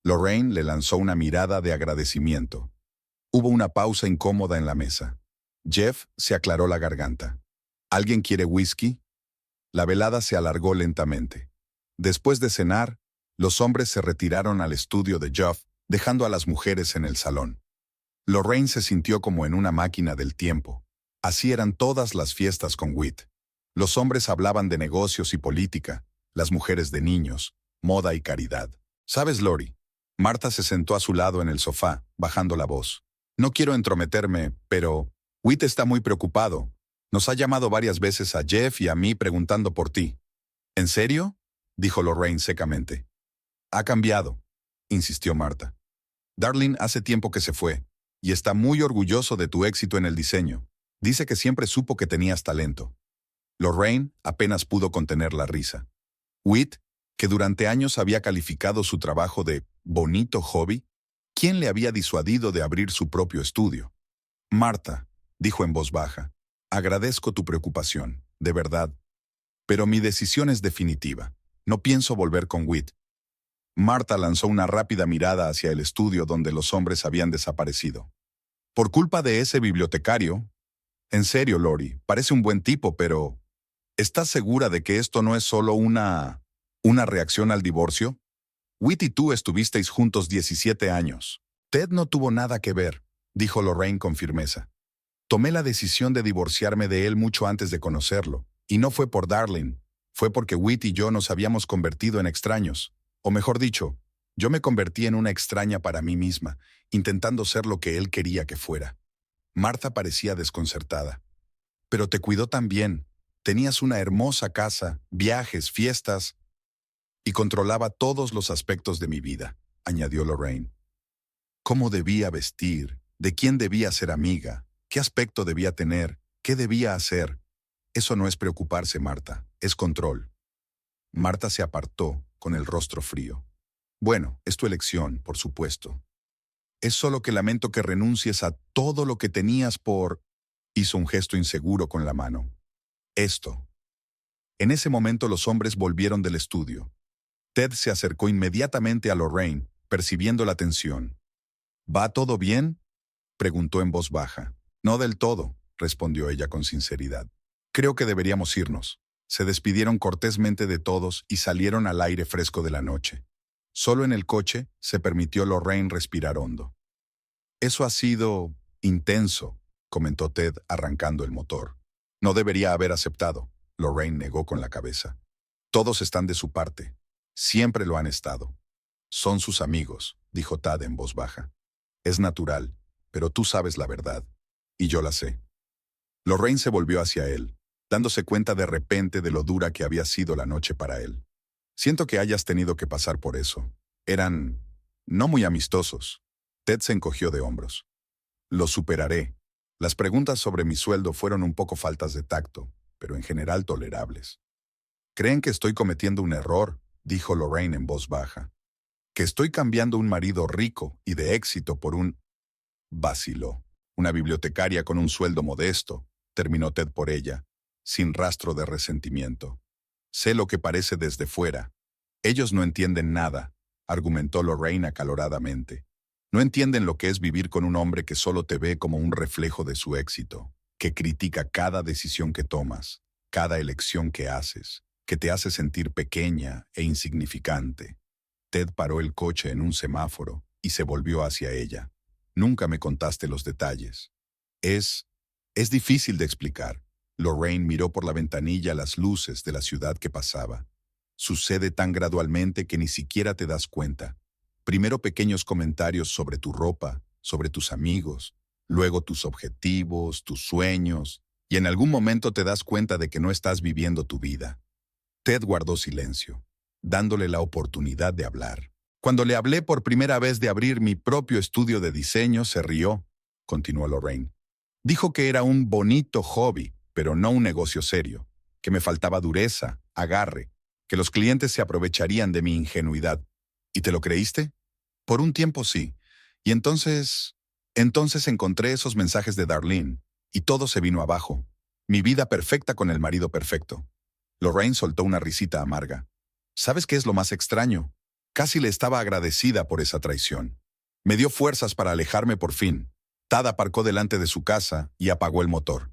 Lorraine le lanzó una mirada de agradecimiento. Hubo una pausa incómoda en la mesa. Jeff se aclaró la garganta. ¿Alguien quiere whisky? La velada se alargó lentamente. Después de cenar, los hombres se retiraron al estudio de Jeff, dejando a las mujeres en el salón. Lorraine se sintió como en una máquina del tiempo. Así eran todas las fiestas con Witt. Los hombres hablaban de negocios y política, las mujeres de niños, moda y caridad. ¿Sabes, Lori? Martha se sentó a su lado en el sofá, bajando la voz. No quiero entrometerme, pero Witt está muy preocupado. Nos ha llamado varias veces a Jeff y a mí preguntando por ti. ¿En serio?, dijo Lorraine secamente. Ha cambiado, insistió Martha. Darlene hace tiempo que se fue, y está muy orgulloso de tu éxito en el diseño. Dice que siempre supo que tenías talento. Lorraine apenas pudo contener la risa. Witt, que durante años había calificado su trabajo de bonito hobby, ¿quién le había disuadido de abrir su propio estudio? Martha, dijo en voz baja, agradezco tu preocupación, de verdad. Pero mi decisión es definitiva. No pienso volver con Witt. Martha lanzó una rápida mirada hacia el estudio donde los hombres habían desaparecido. Por culpa de ese bibliotecario. En serio, Lori, parece un buen tipo, pero ¿estás segura de que esto no es solo una reacción al divorcio? Witt y tú estuvisteis juntos 17 años. Ted no tuvo nada que ver, dijo Lorraine con firmeza. Tomé la decisión de divorciarme de él mucho antes de conocerlo, y no fue por Darlene, fue porque Witt y yo nos habíamos convertido en extraños. O mejor dicho, yo me convertí en una extraña para mí misma, intentando ser lo que él quería que fuera. Martha parecía desconcertada. Pero te cuidó tan bien. Tenías una hermosa casa, viajes, fiestas, y controlaba todos los aspectos de mi vida, añadió Lorraine. ¿Cómo debía vestir? ¿De quién debía ser amiga? ¿Qué aspecto debía tener? ¿Qué debía hacer? Eso no es preocuparse, Martha, es control. Martha se apartó, con el rostro frío. Bueno, es tu elección, por supuesto. Es solo que lamento que renuncies a todo lo que tenías por... Hizo un gesto inseguro con la mano. esto. En ese momento los hombres volvieron del estudio. Ted se acercó inmediatamente a Lorraine, percibiendo la tensión. ¿Va todo bien?, preguntó en voz baja. No del todo, respondió ella con sinceridad. Creo que deberíamos irnos. Se despidieron cortésmente de todos y salieron al aire fresco de la noche. Solo en el coche se permitió Lorraine respirar hondo. Eso ha sido intenso, comentó Ted arrancando el motor. No debería haber aceptado, Lorraine negó con la cabeza. Todos están de su parte. Siempre lo han estado. Son sus amigos, dijo Tad en voz baja. Es natural, pero tú sabes la verdad. Y yo la sé. Lorraine se volvió hacia él, dándose cuenta de repente de lo dura que había sido la noche para él. Siento que hayas tenido que pasar por eso. Eran no muy amistosos. Ted se encogió de hombros. Lo superaré. Las preguntas sobre mi sueldo fueron un poco faltas de tacto, pero en general tolerables. ¿Creen que estoy cometiendo un error?, dijo Lorraine en voz baja. ¿Que estoy cambiando un marido rico y de éxito por un... vaciló. Una bibliotecaria con un sueldo modesto, terminó Ted por ella, sin rastro de resentimiento. Sé lo que parece desde fuera. Ellos no entienden nada, argumentó Lorraine acaloradamente. No entienden lo que es vivir con un hombre que solo te ve como un reflejo de su éxito, que critica cada decisión que tomas, cada elección que haces, que te hace sentir pequeña e insignificante. Ted paró el coche en un semáforo y se volvió hacia ella. Nunca me contaste los detalles. Es difícil de explicar. Lorraine miró por la ventanilla las luces de la ciudad que pasaba. Sucede tan gradualmente que ni siquiera te das cuenta. Primero pequeños comentarios sobre tu ropa, sobre tus amigos, luego tus objetivos, tus sueños, y en algún momento te das cuenta de que no estás viviendo tu vida. Ted guardó silencio, dándole la oportunidad de hablar. Cuando le hablé por primera vez de abrir mi propio estudio de diseño, se rió, continuó Lorraine. Dijo que era un bonito hobby, pero no un negocio serio, que me faltaba dureza, agarre, que los clientes se aprovecharían de mi ingenuidad. ¿Y te lo creíste? Por un tiempo sí. Y entonces encontré esos mensajes de Darlene, y todo se vino abajo. Mi vida perfecta con el marido perfecto. Lorraine soltó una risita amarga. ¿Sabes qué es lo más extraño? Casi le estaba agradecida por esa traición. Me dio fuerzas para alejarme por fin. Tad aparcó delante de su casa y apagó el motor.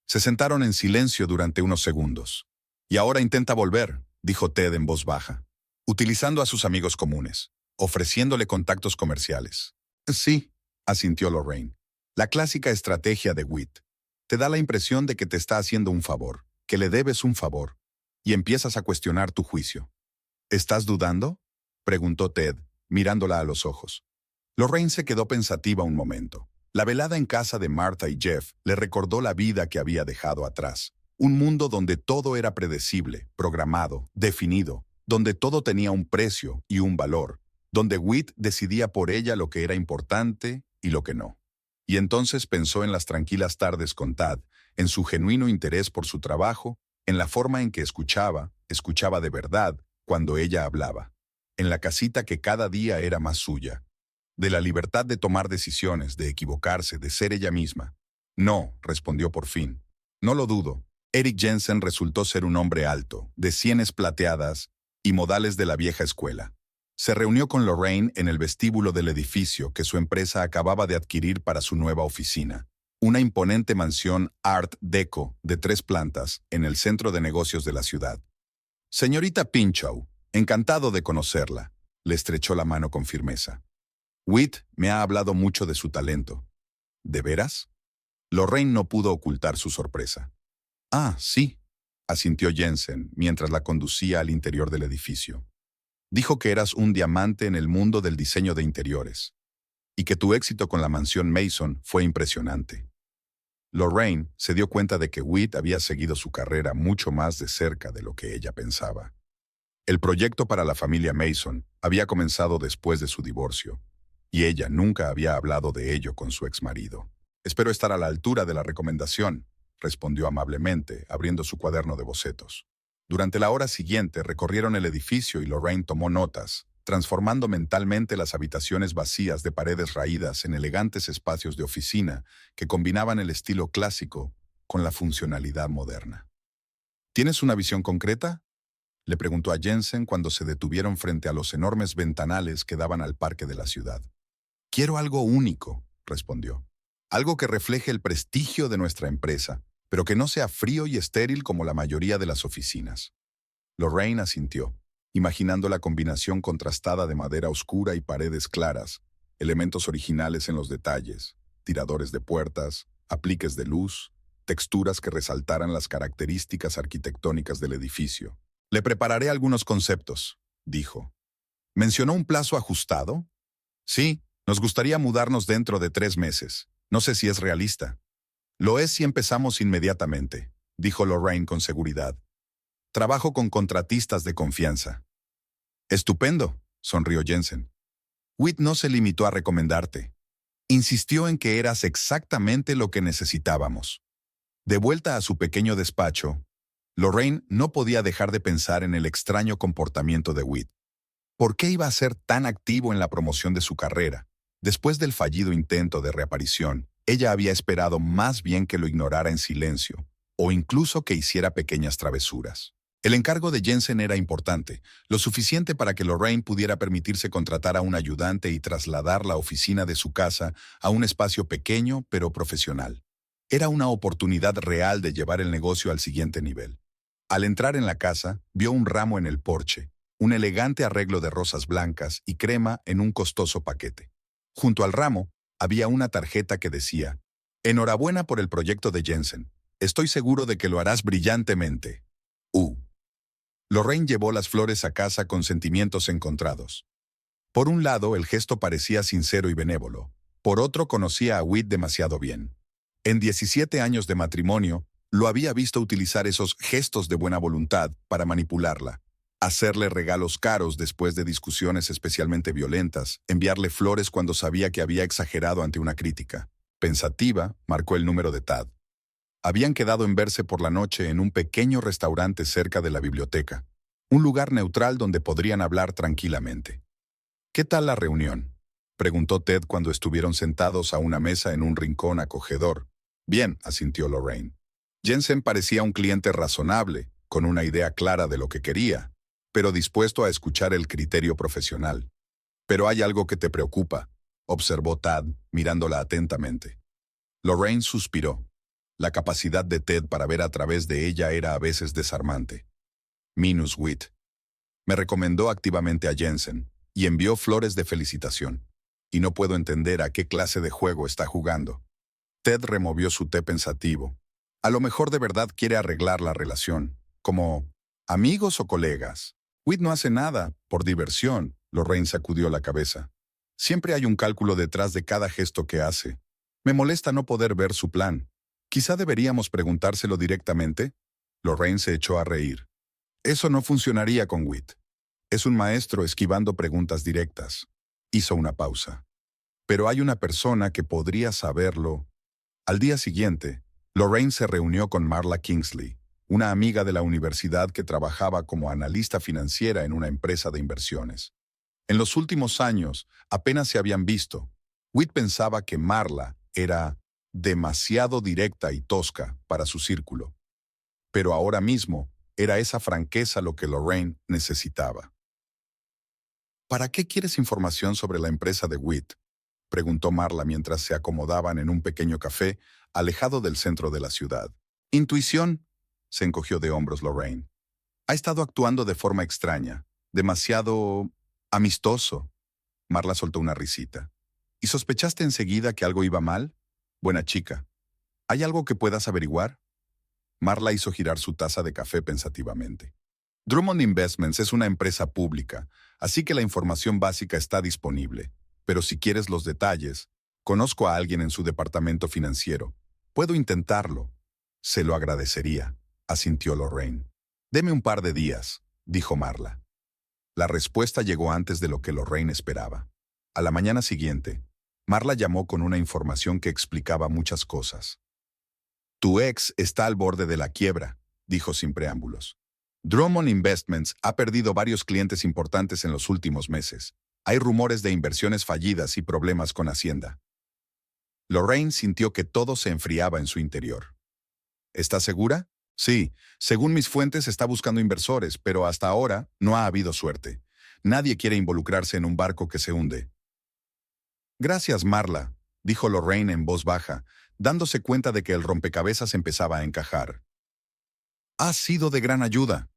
Se sentaron en silencio durante unos segundos. Y ahora intenta volver, dijo Ted en voz baja, utilizando a sus amigos comunes, ofreciéndole contactos comerciales. Sí, asintió Lorraine. La clásica estrategia de Whit. Te da la impresión de que te está haciendo un favor, que le debes un favor, y empiezas a cuestionar tu juicio. ¿Estás dudando?, preguntó Ted, mirándola a los ojos. Lorraine se quedó pensativa un momento. La velada en casa de Martha y Jeff le recordó la vida que había dejado atrás. Un mundo donde todo era predecible, programado, definido, donde todo tenía un precio y un valor, donde Whit decidía por ella lo que era importante y lo que no. Y entonces pensó en las tranquilas tardes con Tad, en su genuino interés por su trabajo, en la forma en que escuchaba de verdad cuando ella hablaba, en la casita que cada día era más suya, de la libertad de tomar decisiones, de equivocarse, de ser ella misma. No, respondió por fin. No lo dudo. Eric Jensen resultó ser un hombre alto, de sienes plateadas y modales de la vieja escuela. Se reunió con Lorraine en el vestíbulo del edificio que su empresa acababa de adquirir para su nueva oficina. Una imponente mansión Art Deco de 3 plantas en el centro de negocios de la ciudad. Señorita Pinchot, encantado de conocerla, le estrechó la mano con firmeza. Whit me ha hablado mucho de su talento. ¿De veras? Lorraine no pudo ocultar su sorpresa. Ah, sí, asintió Jensen mientras la conducía al interior del edificio. Dijo que eras un diamante en el mundo del diseño de interiores, y que tu éxito con la mansión Mason fue impresionante. Lorraine se dio cuenta de que Whit había seguido su carrera mucho más de cerca de lo que ella pensaba. El proyecto para la familia Mason había comenzado después de su divorcio, y ella nunca había hablado de ello con su exmarido. Espero estar a la altura de la recomendación, respondió amablemente, abriendo su cuaderno de bocetos. Durante la hora siguiente recorrieron el edificio y Lorraine tomó notas, transformando mentalmente las habitaciones vacías de paredes raídas en elegantes espacios de oficina que combinaban el estilo clásico con la funcionalidad moderna. ¿Tienes una visión concreta? Le preguntó a Jensen cuando se detuvieron frente a los enormes ventanales que daban al parque de la ciudad. Quiero algo único, respondió. Algo que refleje el prestigio de nuestra empresa, pero que no sea frío y estéril como la mayoría de las oficinas. Lorraine asintió, imaginando la combinación contrastada de madera oscura y paredes claras, elementos originales en los detalles, tiradores de puertas, apliques de luz, texturas que resaltaran las características arquitectónicas del edificio. Le prepararé algunos conceptos, dijo. ¿Mencionó un plazo ajustado? Sí, nos gustaría mudarnos dentro de 3 meses. No sé si es realista. Lo es si empezamos inmediatamente, dijo Lorraine con seguridad. Trabajo con contratistas de confianza. Estupendo, sonrió Jensen. Whit no se limitó a recomendarte. Insistió en que eras exactamente lo que necesitábamos. De vuelta a su pequeño despacho, Lorraine no podía dejar de pensar en el extraño comportamiento de Whit. ¿Por qué iba a ser tan activo en la promoción de su carrera? Después del fallido intento de reaparición, ella había esperado más bien que lo ignorara en silencio, o incluso que hiciera pequeñas travesuras. El encargo de Jensen era importante, lo suficiente para que Lorraine pudiera permitirse contratar a un ayudante y trasladar la oficina de su casa a un espacio pequeño pero profesional. Era una oportunidad real de llevar el negocio al siguiente nivel. Al entrar en la casa, vio un ramo en el porche, un elegante arreglo de rosas blancas y crema en un costoso paquete. Junto al ramo, había una tarjeta que decía: «Enhorabuena por el proyecto de Jensen. Estoy seguro de que lo harás brillantemente. U». Lorraine llevó las flores a casa con sentimientos encontrados. Por un lado, el gesto parecía sincero y benévolo. Por otro, conocía a Whit demasiado bien. En 17 años de matrimonio, lo había visto utilizar esos gestos de buena voluntad para manipularla, hacerle regalos caros después de discusiones especialmente violentas, enviarle flores cuando sabía que había exagerado ante una crítica. Pensativa, marcó el número de Tad. Habían quedado en verse por la noche en un pequeño restaurante cerca de la biblioteca, un lugar neutral donde podrían hablar tranquilamente. «¿Qué tal la reunión?», preguntó Ted cuando estuvieron sentados a una mesa en un rincón acogedor. «Bien», asintió Lorraine. Jensen parecía un cliente razonable, con una idea clara de lo que quería, pero dispuesto a escuchar el criterio profesional. «Pero hay algo que te preocupa», observó Tad, mirándola atentamente. Lorraine suspiró. La capacidad de Ted para ver a través de ella era a veces desarmante. Minus Whit. Me recomendó activamente a Jensen y envió flores de felicitación. Y no puedo entender a qué clase de juego está jugando. Ted removió su té pensativo. A lo mejor de verdad quiere arreglar la relación, como amigos o colegas. Whit no hace nada, por diversión, Lorraine sacudió la cabeza. Siempre hay un cálculo detrás de cada gesto que hace. Me molesta no poder ver su plan. Quizá deberíamos preguntárselo directamente. Lorraine se echó a reír. Eso no funcionaría con Whit. Es un maestro esquivando preguntas directas. Hizo una pausa. Pero hay una persona que podría saberlo. Al día siguiente, Lorraine se reunió con Marla Kingsley, una amiga de la universidad que trabajaba como analista financiera en una empresa de inversiones. En los últimos años, apenas se habían visto. Whit pensaba que Marla era demasiado directa y tosca para su círculo. Pero ahora mismo, era esa franqueza lo que Lorraine necesitaba. ¿Para qué quieres información sobre la empresa de Whit?, preguntó Marla mientras se acomodaban en un pequeño café alejado del centro de la ciudad. Intuición, se encogió de hombros Lorraine. Ha estado actuando de forma extraña, demasiado amistoso. Marla soltó una risita. ¿Y sospechaste enseguida que algo iba mal? Buena chica. ¿Hay algo que puedas averiguar? Marla hizo girar su taza de café pensativamente. Drummond Investments es una empresa pública, así que la información básica está disponible. Pero si quieres los detalles, conozco a alguien en su departamento financiero. Puedo intentarlo. Se lo agradecería, asintió Lorraine. Deme un par de días, dijo Marla. La respuesta llegó antes de lo que Lorraine esperaba. A la mañana siguiente, Marla llamó con una información que explicaba muchas cosas. Tu ex está al borde de la quiebra, dijo sin preámbulos. Drummond Investments ha perdido varios clientes importantes en los últimos meses. Hay rumores de inversiones fallidas y problemas con Hacienda. Lorraine sintió que todo se enfriaba en su interior. ¿Estás segura?, Sí, según mis fuentes está buscando inversores, pero hasta ahora no ha habido suerte. Nadie quiere involucrarse en un barco que se hunde. Gracias, Marla, dijo Lorraine en voz baja, dándose cuenta de que el rompecabezas empezaba a encajar. Has sido de gran ayuda.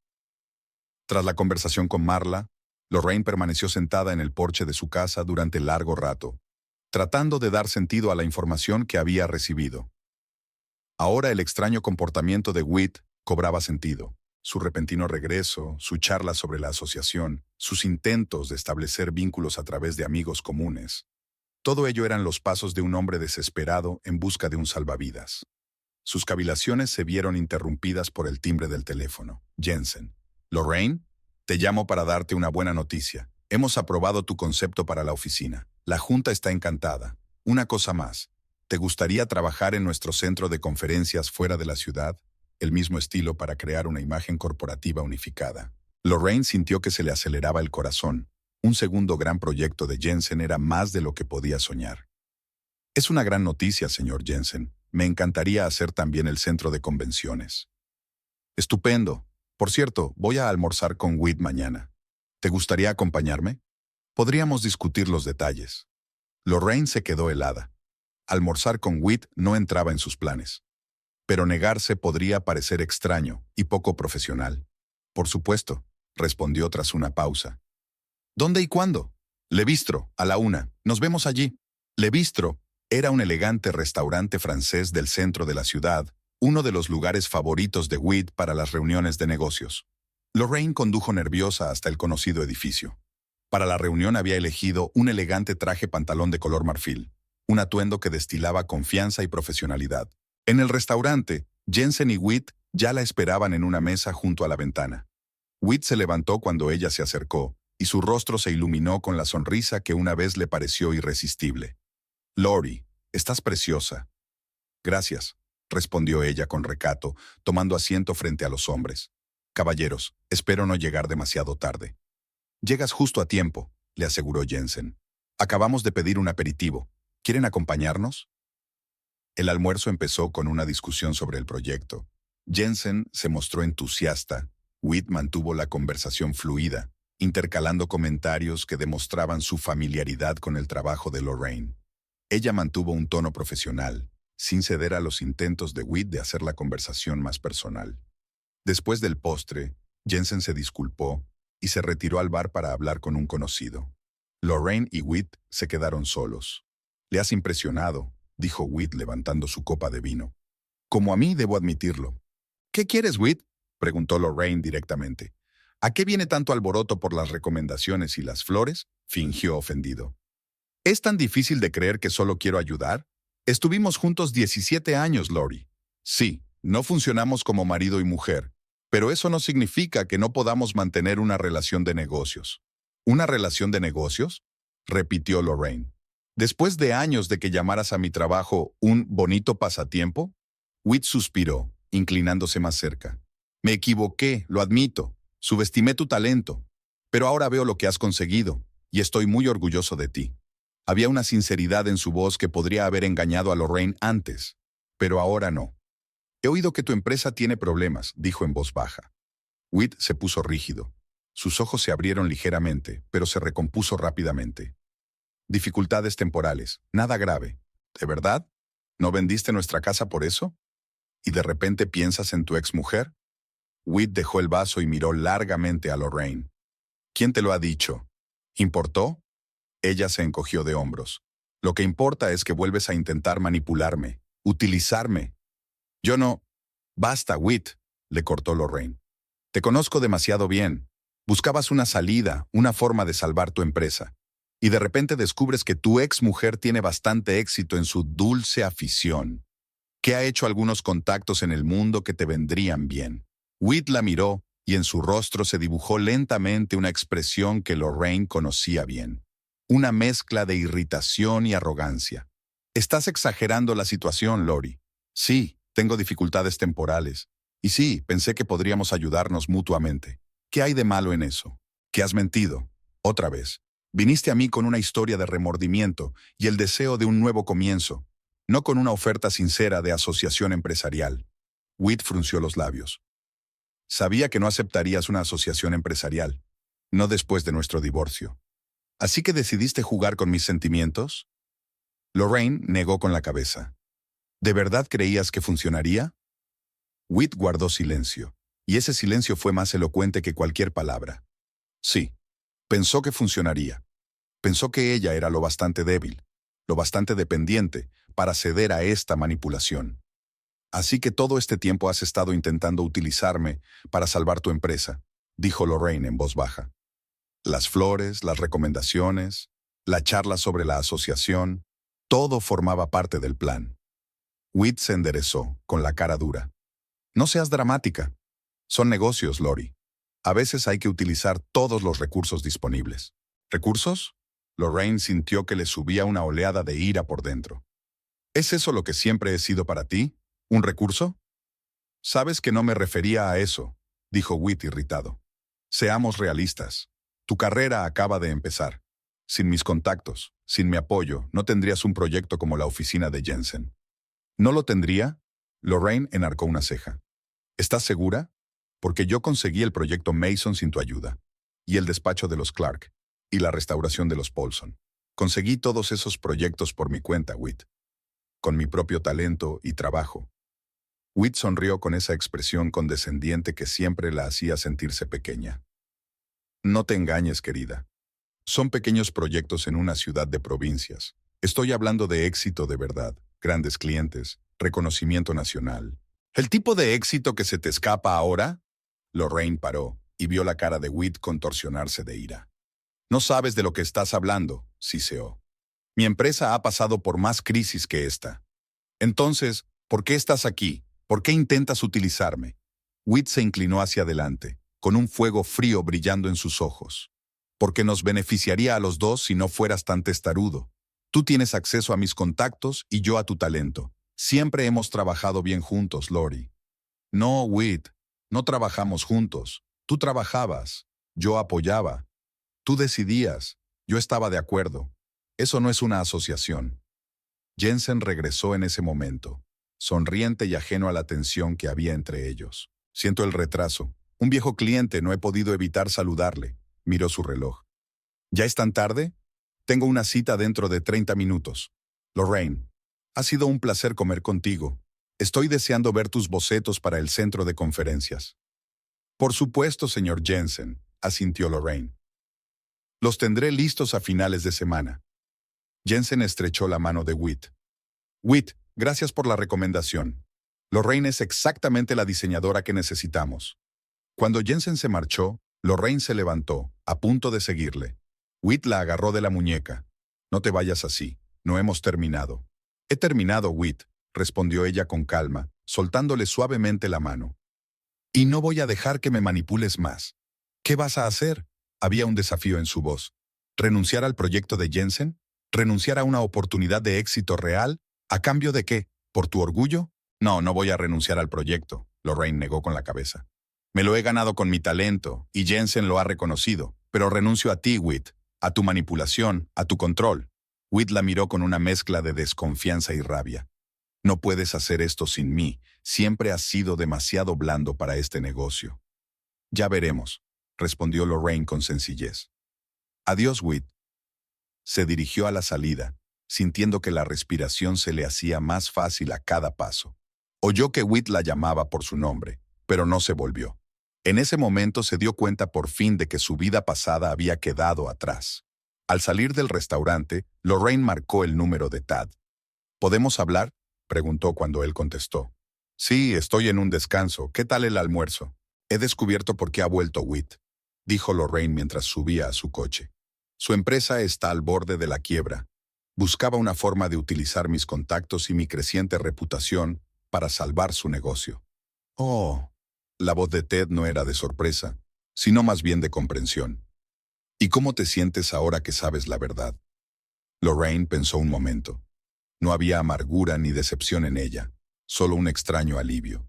Tras la conversación con Marla, Lorraine permaneció sentada en el porche de su casa durante largo rato, tratando de dar sentido a la información que había recibido. Ahora el extraño comportamiento de Whit cobraba sentido. Su repentino regreso, su charla sobre la asociación, sus intentos de establecer vínculos a través de amigos comunes. Todo ello eran los pasos de un hombre desesperado en busca de un salvavidas. Sus cavilaciones se vieron interrumpidas por el timbre del teléfono. Jensen. Lorraine, te llamo para darte una buena noticia. Hemos aprobado tu concepto para la oficina. La junta está encantada. Una cosa más. ¿Te gustaría trabajar en nuestro centro de conferencias fuera de la ciudad? El mismo estilo para crear una imagen corporativa unificada. Lorraine sintió que se le aceleraba el corazón. Un segundo gran proyecto de Jensen era más de lo que podía soñar. Es una gran noticia, señor Jensen. Me encantaría hacer también el centro de convenciones. Estupendo. Por cierto, voy a almorzar con Whit mañana. ¿Te gustaría acompañarme? Podríamos discutir los detalles. Lorraine se quedó helada. Almorzar con Whit no entraba en sus planes. Pero negarse podría parecer extraño y poco profesional. Por supuesto, respondió tras una pausa. ¿Dónde y cuándo? Le Bistro, a la 1. Nos vemos allí. Le Bistro era un elegante restaurante francés del centro de la ciudad, uno de los lugares favoritos de Whit para las reuniones de negocios. Lorraine condujo nerviosa hasta el conocido edificio. Para la reunión había elegido un elegante traje pantalón de color marfil, un atuendo que destilaba confianza y profesionalidad. En el restaurante, Jensen y Whit ya la esperaban en una mesa junto a la ventana. Whit se levantó cuando ella se acercó, y su rostro se iluminó con la sonrisa que una vez le pareció irresistible. «Lori, estás preciosa». «Gracias», respondió ella con recato, tomando asiento frente a los hombres. «Caballeros, espero no llegar demasiado tarde». «Llegas justo a tiempo», le aseguró Jensen. «Acabamos de pedir un aperitivo. ¿Quieren acompañarnos?» El almuerzo empezó con una discusión sobre el proyecto. Jensen se mostró entusiasta. Whit mantuvo la conversación fluida, intercalando comentarios que demostraban su familiaridad con el trabajo de Lorraine. Ella mantuvo un tono profesional, sin ceder a los intentos de Whit de hacer la conversación más personal. Después del postre, Jensen se disculpó y se retiró al bar para hablar con un conocido. Lorraine y Whit se quedaron solos. «Le has impresionado», dijo Whit levantando su copa de vino. «Como a mí, debo admitirlo». «¿Qué quieres, Whit?», preguntó Lorraine directamente. «¿A qué viene tanto alboroto por las recomendaciones y las flores?», fingió ofendido. «¿Es tan difícil de creer que solo quiero ayudar? Estuvimos juntos 17 años, Lori. Sí, no funcionamos como marido y mujer, pero eso no significa que no podamos mantener una relación de negocios». «¿Una relación de negocios?», repitió Lorraine. «¿Después de años de que llamaras a mi trabajo un bonito pasatiempo?». Whit suspiró, inclinándose más cerca. «Me equivoqué, lo admito. Subestimé tu talento. Pero ahora veo lo que has conseguido, y estoy muy orgulloso de ti». Había una sinceridad en su voz que podría haber engañado a Lorraine antes, pero ahora no. «He oído que tu empresa tiene problemas», dijo en voz baja. Whit se puso rígido. Sus ojos se abrieron ligeramente, pero se recompuso rápidamente. «Dificultades temporales, nada grave. ¿De verdad? ¿No vendiste nuestra casa por eso? ¿Y de repente piensas en tu exmujer?». Whit dejó el vaso y miró largamente a Lorraine. «¿Quién te lo ha dicho? ¿Importó?». Ella se encogió de hombros. «Lo que importa es que vuelves a intentar manipularme, utilizarme». «Yo no». «Basta, Whit», le cortó Lorraine. «Te conozco demasiado bien. Buscabas una salida, una forma de salvar tu empresa. Y de repente descubres que tu exmujer tiene bastante éxito en su dulce afición, que ha hecho algunos contactos en el mundo que te vendrían bien». Whit la miró y en su rostro se dibujó lentamente una expresión que Lorraine conocía bien. Una mezcla de irritación y arrogancia. «Estás exagerando la situación, Lori. Sí, tengo dificultades temporales. Y sí, pensé que podríamos ayudarnos mutuamente. ¿Qué hay de malo en eso? ¿Que has mentido? Otra vez. Viniste a mí con una historia de remordimiento y el deseo de un nuevo comienzo, no con una oferta sincera de asociación empresarial». Whit frunció los labios. Sabía que no aceptarías una asociación empresarial, no después de nuestro divorcio. ¿Así que decidiste jugar con mis sentimientos? Lorraine negó con la cabeza. ¿De verdad creías que funcionaría? Whit guardó silencio, y ese silencio fue más elocuente que cualquier palabra. Sí, pensó que funcionaría. Pensó que ella era lo bastante débil, lo bastante dependiente, para ceder a esta manipulación. Así que todo este tiempo has estado intentando utilizarme para salvar tu empresa, dijo Lorraine en voz baja. Las flores, las recomendaciones, la charla sobre la asociación, todo formaba parte del plan. Whit se enderezó, con la cara dura. No seas dramática. Son negocios, Lori. A veces hay que utilizar todos los recursos disponibles. ¿Recursos? Lorraine sintió que le subía una oleada de ira por dentro. ¿Es eso lo que siempre he sido para ti? ¿Un recurso? Sabes que no me refería a eso, dijo Whit irritado. Seamos realistas. Tu carrera acaba de empezar. Sin mis contactos, sin mi apoyo, no tendrías un proyecto como la oficina de Jensen. ¿No lo tendría? Lorraine enarcó una ceja. ¿Estás segura? Porque yo conseguí el proyecto Mason sin tu ayuda, y el despacho de los Clark, y la restauración de los Paulson. Conseguí todos esos proyectos por mi cuenta, Whit. Con mi propio talento y trabajo. Whit sonrió con esa expresión condescendiente que siempre la hacía sentirse pequeña. No te engañes, querida. Son pequeños proyectos en una ciudad de provincias. Estoy hablando de éxito de verdad, grandes clientes, reconocimiento nacional. ¿El tipo de éxito que se te escapa ahora? Lorraine paró y vio la cara de Whit contorsionarse de ira. No sabes de lo que estás hablando, siseó. Mi empresa ha pasado por más crisis que esta. Entonces, ¿por qué estás aquí? ¿Por qué intentas utilizarme? Whit se inclinó hacia adelante, con un fuego frío brillando en sus ojos. Porque nos beneficiaría a los dos si no fueras tan testarudo. Tú tienes acceso a mis contactos y yo a tu talento. Siempre hemos trabajado bien juntos, Lori. No, Whit, no trabajamos juntos. Tú trabajabas, yo apoyaba. Tú decidías, yo estaba de acuerdo. Eso no es una asociación. Jensen regresó en ese momento, sonriente y ajeno a la tensión que había entre ellos. Siento el retraso. Un viejo cliente, no he podido evitar saludarle. Miró su reloj. ¿Ya es tan tarde? Tengo una cita dentro de 30 minutos. Lorraine, ha sido un placer comer contigo. Estoy deseando ver tus bocetos para el centro de conferencias. Por supuesto, señor Jensen, asintió Lorraine. Los tendré listos a finales de semana. Jensen estrechó la mano de Whit. Whit, gracias por la recomendación. Lorraine es exactamente la diseñadora que necesitamos. Cuando Jensen se marchó, Lorraine se levantó, a punto de seguirle. Whit la agarró de la muñeca. No te vayas así, no hemos terminado. He terminado, Whit, respondió ella con calma, soltándole suavemente la mano. Y no voy a dejar que me manipules más. ¿Qué vas a hacer? Había un desafío en su voz. ¿Renunciar al proyecto de Jensen? ¿Renunciar a una oportunidad de éxito real? ¿A cambio de qué? ¿Por tu orgullo? No, no voy a renunciar al proyecto, Lorraine negó con la cabeza. Me lo he ganado con mi talento, y Jensen lo ha reconocido, pero renuncio a ti, Whit, a tu manipulación, a tu control. Whit la miró con una mezcla de desconfianza y rabia. No puedes hacer esto sin mí, siempre has sido demasiado blando para este negocio. Ya veremos, respondió Lorraine con sencillez. Adiós, Whit. Se dirigió a la salida, sintiendo que la respiración se le hacía más fácil a cada paso. Oyó que Whit la llamaba por su nombre, pero no se volvió. En ese momento se dio cuenta por fin de que su vida pasada había quedado atrás. Al salir del restaurante, Lorraine marcó el número de Tad. ¿Podemos hablar?, preguntó cuando él contestó. Sí, estoy en un descanso. ¿Qué tal el almuerzo? He descubierto por qué ha vuelto Whit, dijo Lorraine mientras subía a su coche. Su empresa está al borde de la quiebra. Buscaba una forma de utilizar mis contactos y mi creciente reputación para salvar su negocio. Oh, la voz de Ted no era de sorpresa, sino más bien de comprensión. ¿Y cómo te sientes ahora que sabes la verdad? Lorraine pensó un momento. No había amargura ni decepción en ella, solo un extraño alivio.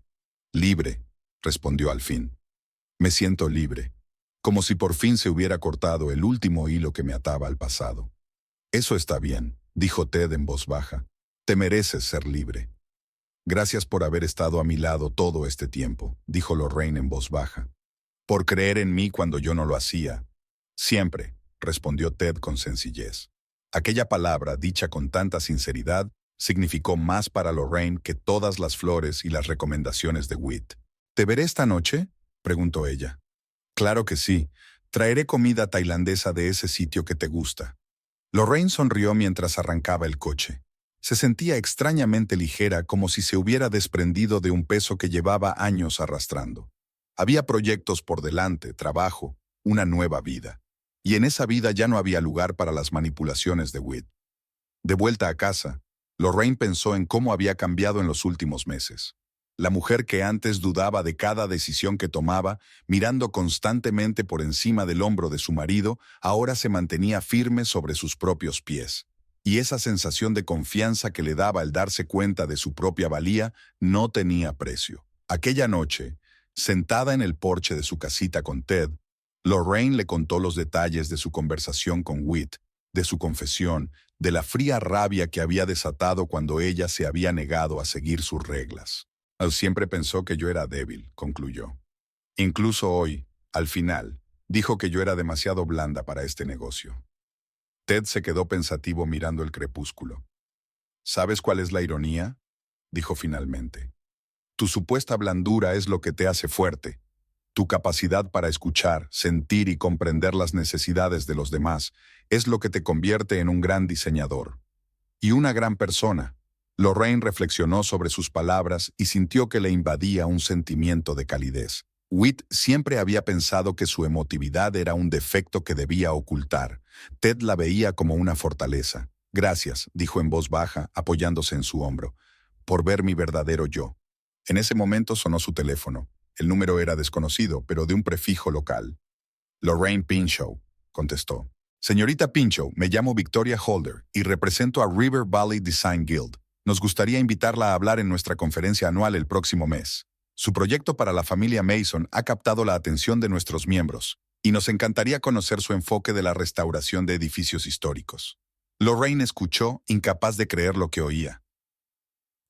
Libre, respondió al fin. Me siento libre, como si por fin se hubiera cortado el último hilo que me ataba al pasado. Eso está bien, dijo Ted en voz baja. Te mereces ser libre. Gracias por haber estado a mi lado todo este tiempo, dijo Lorraine en voz baja. Por creer en mí cuando yo no lo hacía. Siempre, respondió Ted con sencillez. Aquella palabra, dicha con tanta sinceridad, significó más para Lorraine que todas las flores y las recomendaciones de Whit. ¿Te veré esta noche?, preguntó ella. Claro que sí. Traeré comida tailandesa de ese sitio que te gusta. Lorraine sonrió mientras arrancaba el coche. Se sentía extrañamente ligera, como si se hubiera desprendido de un peso que llevaba años arrastrando. Había proyectos por delante, trabajo, una nueva vida. Y en esa vida ya no había lugar para las manipulaciones de Whit. De vuelta a casa, Lorraine pensó en cómo había cambiado en los últimos meses. La mujer que antes dudaba de cada decisión que tomaba, mirando constantemente por encima del hombro de su marido, ahora se mantenía firme sobre sus propios pies. Y esa sensación de confianza que le daba al darse cuenta de su propia valía no tenía precio. Aquella noche, sentada en el porche de su casita con Ted, Lorraine le contó los detalles de su conversación con Whit, de su confesión, de la fría rabia que había desatado cuando ella se había negado a seguir sus reglas. Él siempre pensó que yo era débil, concluyó. Incluso hoy, al final, dijo que yo era demasiado blanda para este negocio. Ted se quedó pensativo mirando el crepúsculo. ¿Sabes cuál es la ironía?, dijo finalmente. Tu supuesta blandura es lo que te hace fuerte. Tu capacidad para escuchar, sentir y comprender las necesidades de los demás es lo que te convierte en un gran diseñador. Y una gran persona. Lorraine reflexionó sobre sus palabras y sintió que le invadía un sentimiento de calidez. Whit siempre había pensado que su emotividad era un defecto que debía ocultar. Ted la veía como una fortaleza. Gracias, dijo en voz baja, apoyándose en su hombro, por ver mi verdadero yo. En ese momento sonó su teléfono. El número era desconocido, pero de un prefijo local. Lorraine Pinchot, contestó. Señorita Pinchot, me llamo Victoria Holder y represento a River Valley Design Guild. Nos gustaría invitarla a hablar en nuestra conferencia anual el próximo mes. Su proyecto para la familia Mason ha captado la atención de nuestros miembros, y nos encantaría conocer su enfoque de la restauración de edificios históricos. Lorraine escuchó, incapaz de creer lo que oía.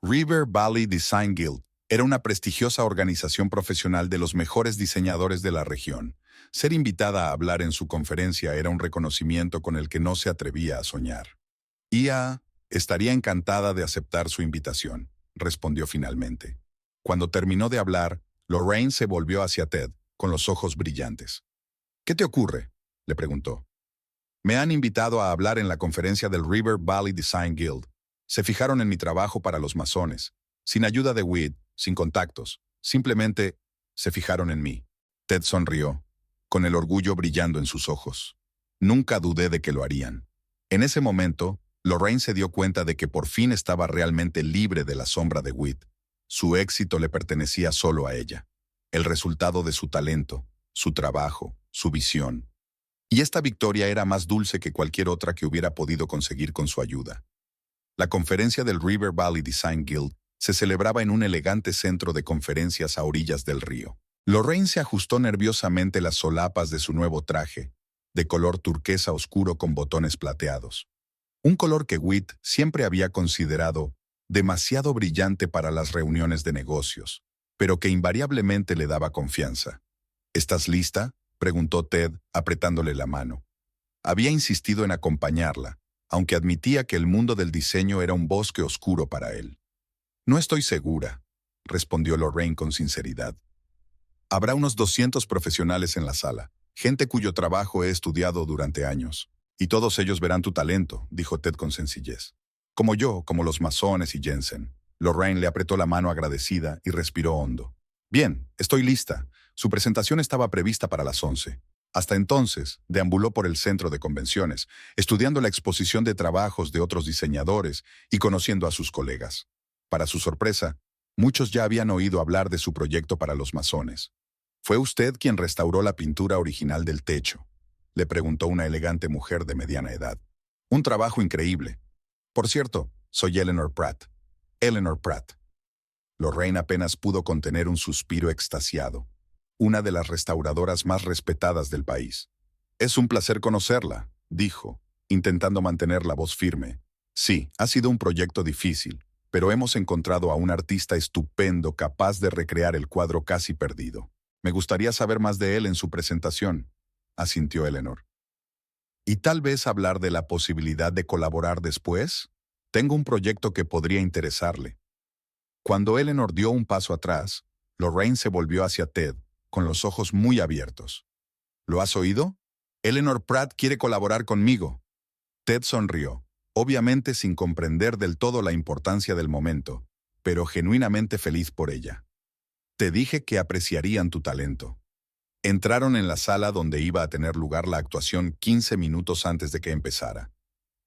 River Valley Design Guild era una prestigiosa organización profesional de los mejores diseñadores de la región. Ser invitada a hablar en su conferencia era un reconocimiento con el que no se atrevía a soñar. Estaría encantada de aceptar su invitación, respondió finalmente. Cuando terminó de hablar, Lorraine se volvió hacia Ted, con los ojos brillantes. ¿Qué te ocurre?, le preguntó. Me han invitado a hablar en la conferencia del River Valley Design Guild. Se fijaron en mi trabajo para los masones. Sin ayuda de Whit, sin contactos. Simplemente se fijaron en mí. Ted sonrió, con el orgullo brillando en sus ojos. Nunca dudé de que lo harían. En ese momento, Lorraine se dio cuenta de que por fin estaba realmente libre de la sombra de Whit. Su éxito le pertenecía solo a ella. El resultado de su talento, su trabajo, su visión. Y esta victoria era más dulce que cualquier otra que hubiera podido conseguir con su ayuda. La conferencia del River Valley Design Guild se celebraba en un elegante centro de conferencias a orillas del río. Lorraine se ajustó nerviosamente las solapas de su nuevo traje, de color turquesa oscuro con botones plateados. Un color que Whit siempre había considerado demasiado brillante para las reuniones de negocios, pero que invariablemente le daba confianza. ¿Estás lista?, preguntó Ted, apretándole la mano. Había insistido en acompañarla, aunque admitía que el mundo del diseño era un bosque oscuro para él. No estoy segura, respondió Lorraine con sinceridad. Habrá unos 200 profesionales en la sala, gente cuyo trabajo he estudiado durante años. Y todos ellos verán tu talento, dijo Ted con sencillez. Como yo, como los masones y Jensen. Lorraine le apretó la mano agradecida y respiró hondo. Bien, estoy lista. Su presentación estaba prevista para las 11. Hasta entonces, deambuló por el centro de convenciones, estudiando la exposición de trabajos de otros diseñadores y conociendo a sus colegas. Para su sorpresa, muchos ya habían oído hablar de su proyecto para los masones. ¿Fue usted quien restauró la pintura original del techo?, le preguntó una elegante mujer de mediana edad. Un trabajo increíble. Por cierto, soy Eleanor Pratt. Eleanor Pratt. Lorraine apenas pudo contener un suspiro extasiado. Una de las restauradoras más respetadas del país. Es un placer conocerla, dijo, intentando mantener la voz firme. Sí, ha sido un proyecto difícil, pero hemos encontrado a un artista estupendo capaz de recrear el cuadro casi perdido. Me gustaría saber más de él en su presentación, asintió Eleanor. ¿Y tal vez hablar de la posibilidad de colaborar después? Tengo un proyecto que podría interesarle. Cuando Eleanor dio un paso atrás, Lorraine se volvió hacia Ted, con los ojos muy abiertos. ¿Lo has oído? Eleanor Pratt quiere colaborar conmigo. Ted sonrió, obviamente sin comprender del todo la importancia del momento, pero genuinamente feliz por ella. Te dije que apreciarían tu talento. Entraron en la sala donde iba a tener lugar la actuación 15 minutos antes de que empezara.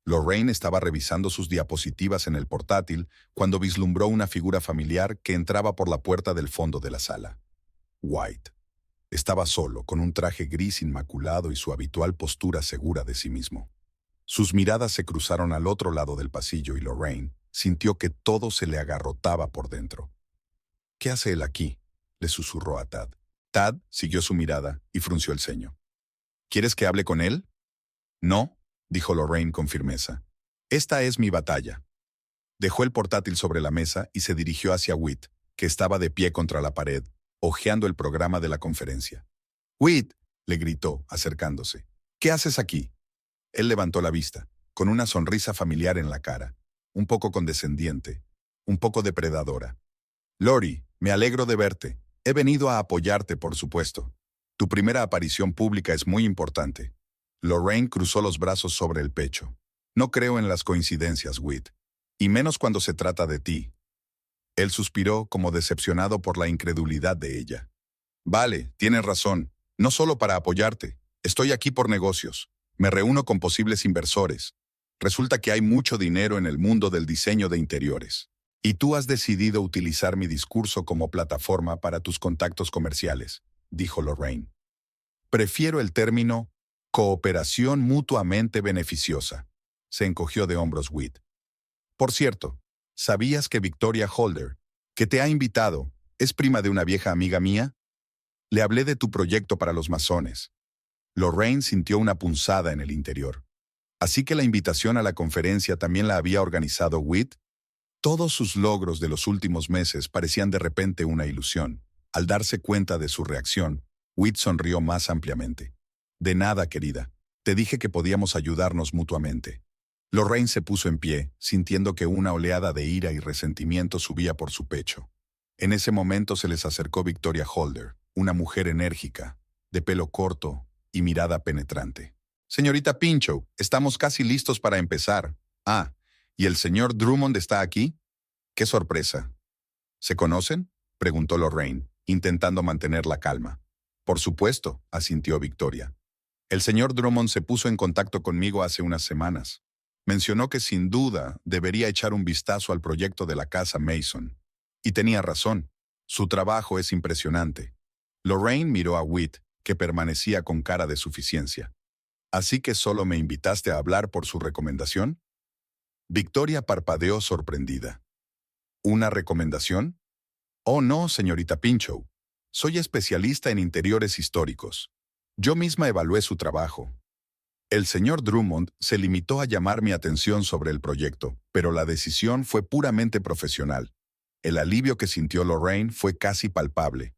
Lorraine estaba revisando sus diapositivas en el portátil cuando vislumbró una figura familiar que entraba por la puerta del fondo de la sala. White. Estaba solo, con un traje gris inmaculado y su habitual postura segura de sí mismo. Sus miradas se cruzaron al otro lado del pasillo y Lorraine sintió que todo se le agarrotaba por dentro. ¿Qué hace él aquí?, le susurró a Tad. Tad siguió su mirada y frunció el ceño. ¿Quieres que hable con él? No, dijo Lorraine con firmeza. Esta es mi batalla. Dejó el portátil sobre la mesa y se dirigió hacia Whit, que estaba de pie contra la pared, hojeando el programa de la conferencia. Whit, le gritó, acercándose. ¿Qué haces aquí? Él levantó la vista, con una sonrisa familiar en la cara, un poco condescendiente, un poco depredadora. Lori, me alegro de verte. He venido a apoyarte, por supuesto. Tu primera aparición pública es muy importante. Lorraine cruzó los brazos sobre el pecho. No creo en las coincidencias, Whit, y menos cuando se trata de ti. Él suspiró como decepcionado por la incredulidad de ella. Vale, tienes razón. No solo para apoyarte. Estoy aquí por negocios. Me reúno con posibles inversores. Resulta que hay mucho dinero en el mundo del diseño de interiores. Y tú has decidido utilizar mi discurso como plataforma para tus contactos comerciales, dijo Lorraine. Prefiero el término cooperación mutuamente beneficiosa. Se encogió de hombros Whit. Por cierto, ¿sabías que Victoria Holder, que te ha invitado, es prima de una vieja amiga mía? Le hablé de tu proyecto para los masones. Lorraine sintió una punzada en el interior. ¿Así que la invitación a la conferencia también la había organizado Whit? Todos sus logros de los últimos meses parecían de repente una ilusión. Al darse cuenta de su reacción, Whit sonrió más ampliamente. De nada, querida. Te dije que podíamos ayudarnos mutuamente. Lorraine se puso en pie, sintiendo que una oleada de ira y resentimiento subía por su pecho. En ese momento se les acercó Victoria Holder, una mujer enérgica, de pelo corto y mirada penetrante. Señorita Pinchot, estamos casi listos para empezar. Ah, ¿y el señor Drummond está aquí? ¡Qué sorpresa! ¿Se conocen?, preguntó Lorraine, intentando mantener la calma. Por supuesto, asintió Victoria. El señor Drummond se puso en contacto conmigo hace unas semanas. Mencionó que sin duda debería echar un vistazo al proyecto de la casa Mason. Y tenía razón. Su trabajo es impresionante. Lorraine miró a Whit, que permanecía con cara de suficiencia. ¿Así que solo me invitaste a hablar por su recomendación? Victoria parpadeó sorprendida. ¿Una recomendación? Oh, no, señorita Pinchot. Soy especialista en interiores históricos. Yo misma evalué su trabajo. El señor Drummond se limitó a llamar mi atención sobre el proyecto, pero la decisión fue puramente profesional. El alivio que sintió Lorraine fue casi palpable.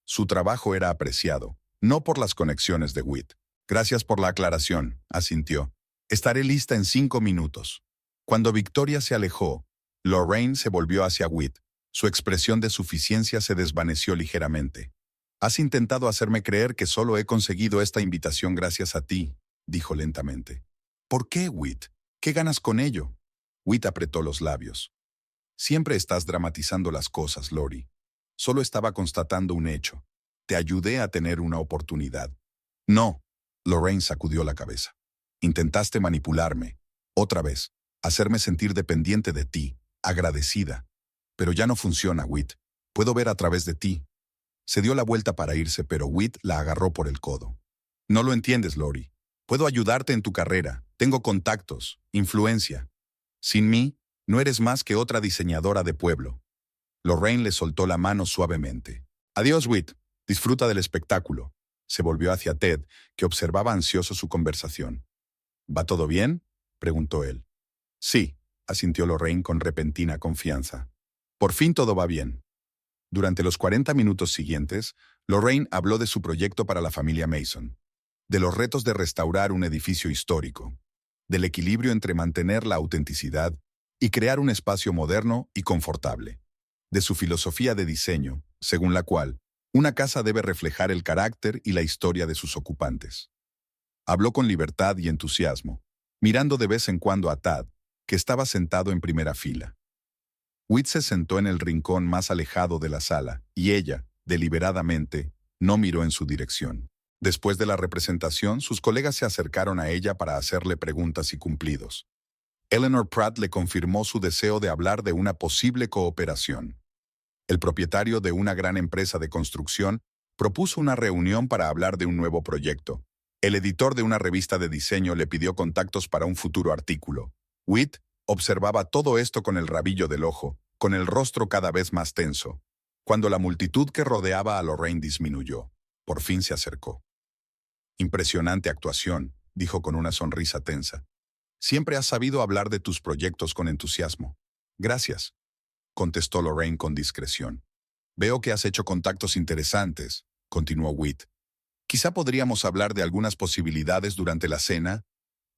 Su trabajo era apreciado, no por las conexiones de Whit. Gracias por la aclaración, asintió. Estaré lista en 5 minutos. Cuando Victoria se alejó, Lorraine se volvió hacia Whit. Su expresión de suficiencia se desvaneció ligeramente. Has intentado hacerme creer que solo he conseguido esta invitación gracias a ti, dijo lentamente. ¿Por qué, Whit? ¿Qué ganas con ello? Whit apretó los labios. Siempre estás dramatizando las cosas, Lori. Solo estaba constatando un hecho. Te ayudé a tener una oportunidad. No, Lorraine sacudió la cabeza. Intentaste manipularme. Otra vez, hacerme sentir dependiente de ti, agradecida. Pero ya no funciona, Whit. Puedo ver a través de ti. Se dio la vuelta para irse, pero Whit la agarró por el codo. No lo entiendes, Lori. Puedo ayudarte en tu carrera. Tengo contactos, influencia. Sin mí, no eres más que otra diseñadora de pueblo. Lorraine le soltó la mano suavemente. Adiós, Whit. Disfruta del espectáculo. Se volvió hacia Ted, que observaba ansioso su conversación. ¿Va todo bien?, preguntó él. Sí, asintió Lorraine con repentina confianza. Por fin todo va bien. Durante los 40 minutos siguientes, Lorraine habló de su proyecto para la familia Mason, de los retos de restaurar un edificio histórico, del equilibrio entre mantener la autenticidad y crear un espacio moderno y confortable, de su filosofía de diseño, según la cual una casa debe reflejar el carácter y la historia de sus ocupantes. Habló con libertad y entusiasmo, mirando de vez en cuando a Tad, que estaba sentado en primera fila. Whit se sentó en el rincón más alejado de la sala, y ella, deliberadamente, no miró en su dirección. Después de la representación, sus colegas se acercaron a ella para hacerle preguntas y cumplidos. Eleanor Pratt le confirmó su deseo de hablar de una posible cooperación. El propietario de una gran empresa de construcción propuso una reunión para hablar de un nuevo proyecto. El editor de una revista de diseño le pidió contactos para un futuro artículo. Whit observaba todo esto con el rabillo del ojo, con el rostro cada vez más tenso. Cuando la multitud que rodeaba a Lorraine disminuyó, por fin se acercó. «Impresionante actuación», dijo con una sonrisa tensa. «Siempre has sabido hablar de tus proyectos con entusiasmo». «Gracias», contestó Lorraine con discreción. «Veo que has hecho contactos interesantes», continuó Whit. «Quizá podríamos hablar de algunas posibilidades durante la cena.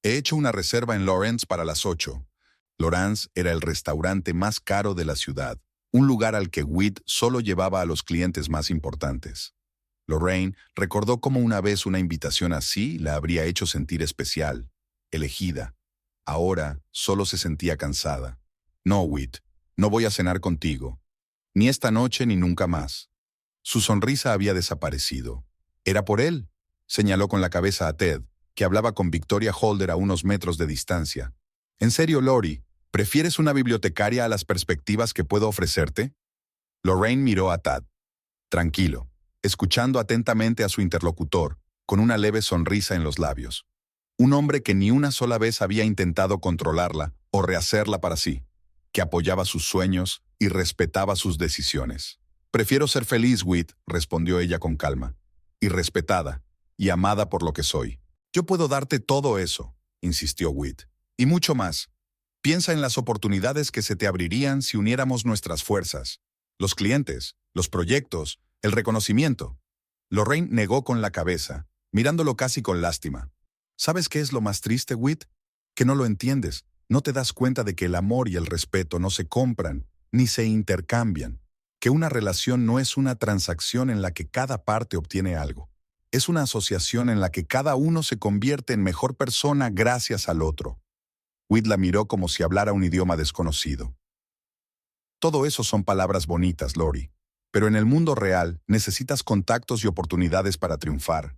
He hecho una reserva en Lawrence para las 8. Lawrence era el restaurante más caro de la ciudad, un lugar al que Whit solo llevaba a los clientes más importantes. Lorraine recordó cómo una vez una invitación así la habría hecho sentir especial, elegida. Ahora solo se sentía cansada. «No, Whit, no voy a cenar contigo. Ni esta noche ni nunca más». Su sonrisa había desaparecido. «Era por él», señaló con la cabeza a Ted, que hablaba con Victoria Holder a unos metros de distancia. «¿En serio, Lori? ¿Prefieres una bibliotecaria a las perspectivas que puedo ofrecerte?» Lorraine miró a Tad. Tranquilo, escuchando atentamente a su interlocutor, con una leve sonrisa en los labios. Un hombre que ni una sola vez había intentado controlarla o rehacerla para sí, que apoyaba sus sueños y respetaba sus decisiones. «Prefiero ser feliz, Whit», respondió ella con calma, «y respetada, y amada por lo que soy». «Yo puedo darte todo eso», insistió Whit, «y mucho más. Piensa en las oportunidades que se te abrirían si uniéramos nuestras fuerzas. Los clientes, los proyectos, el reconocimiento». Lorraine negó con la cabeza, mirándolo casi con lástima. «¿Sabes qué es lo más triste, Whit? Que no lo entiendes. No te das cuenta de que el amor y el respeto no se compran, ni se intercambian. Que una relación no es una transacción en la que cada parte obtiene algo. Es una asociación en la que cada uno se convierte en mejor persona gracias al otro». Whit la miró como si hablara un idioma desconocido. «Todo eso son palabras bonitas, Lori. Pero en el mundo real necesitas contactos y oportunidades para triunfar.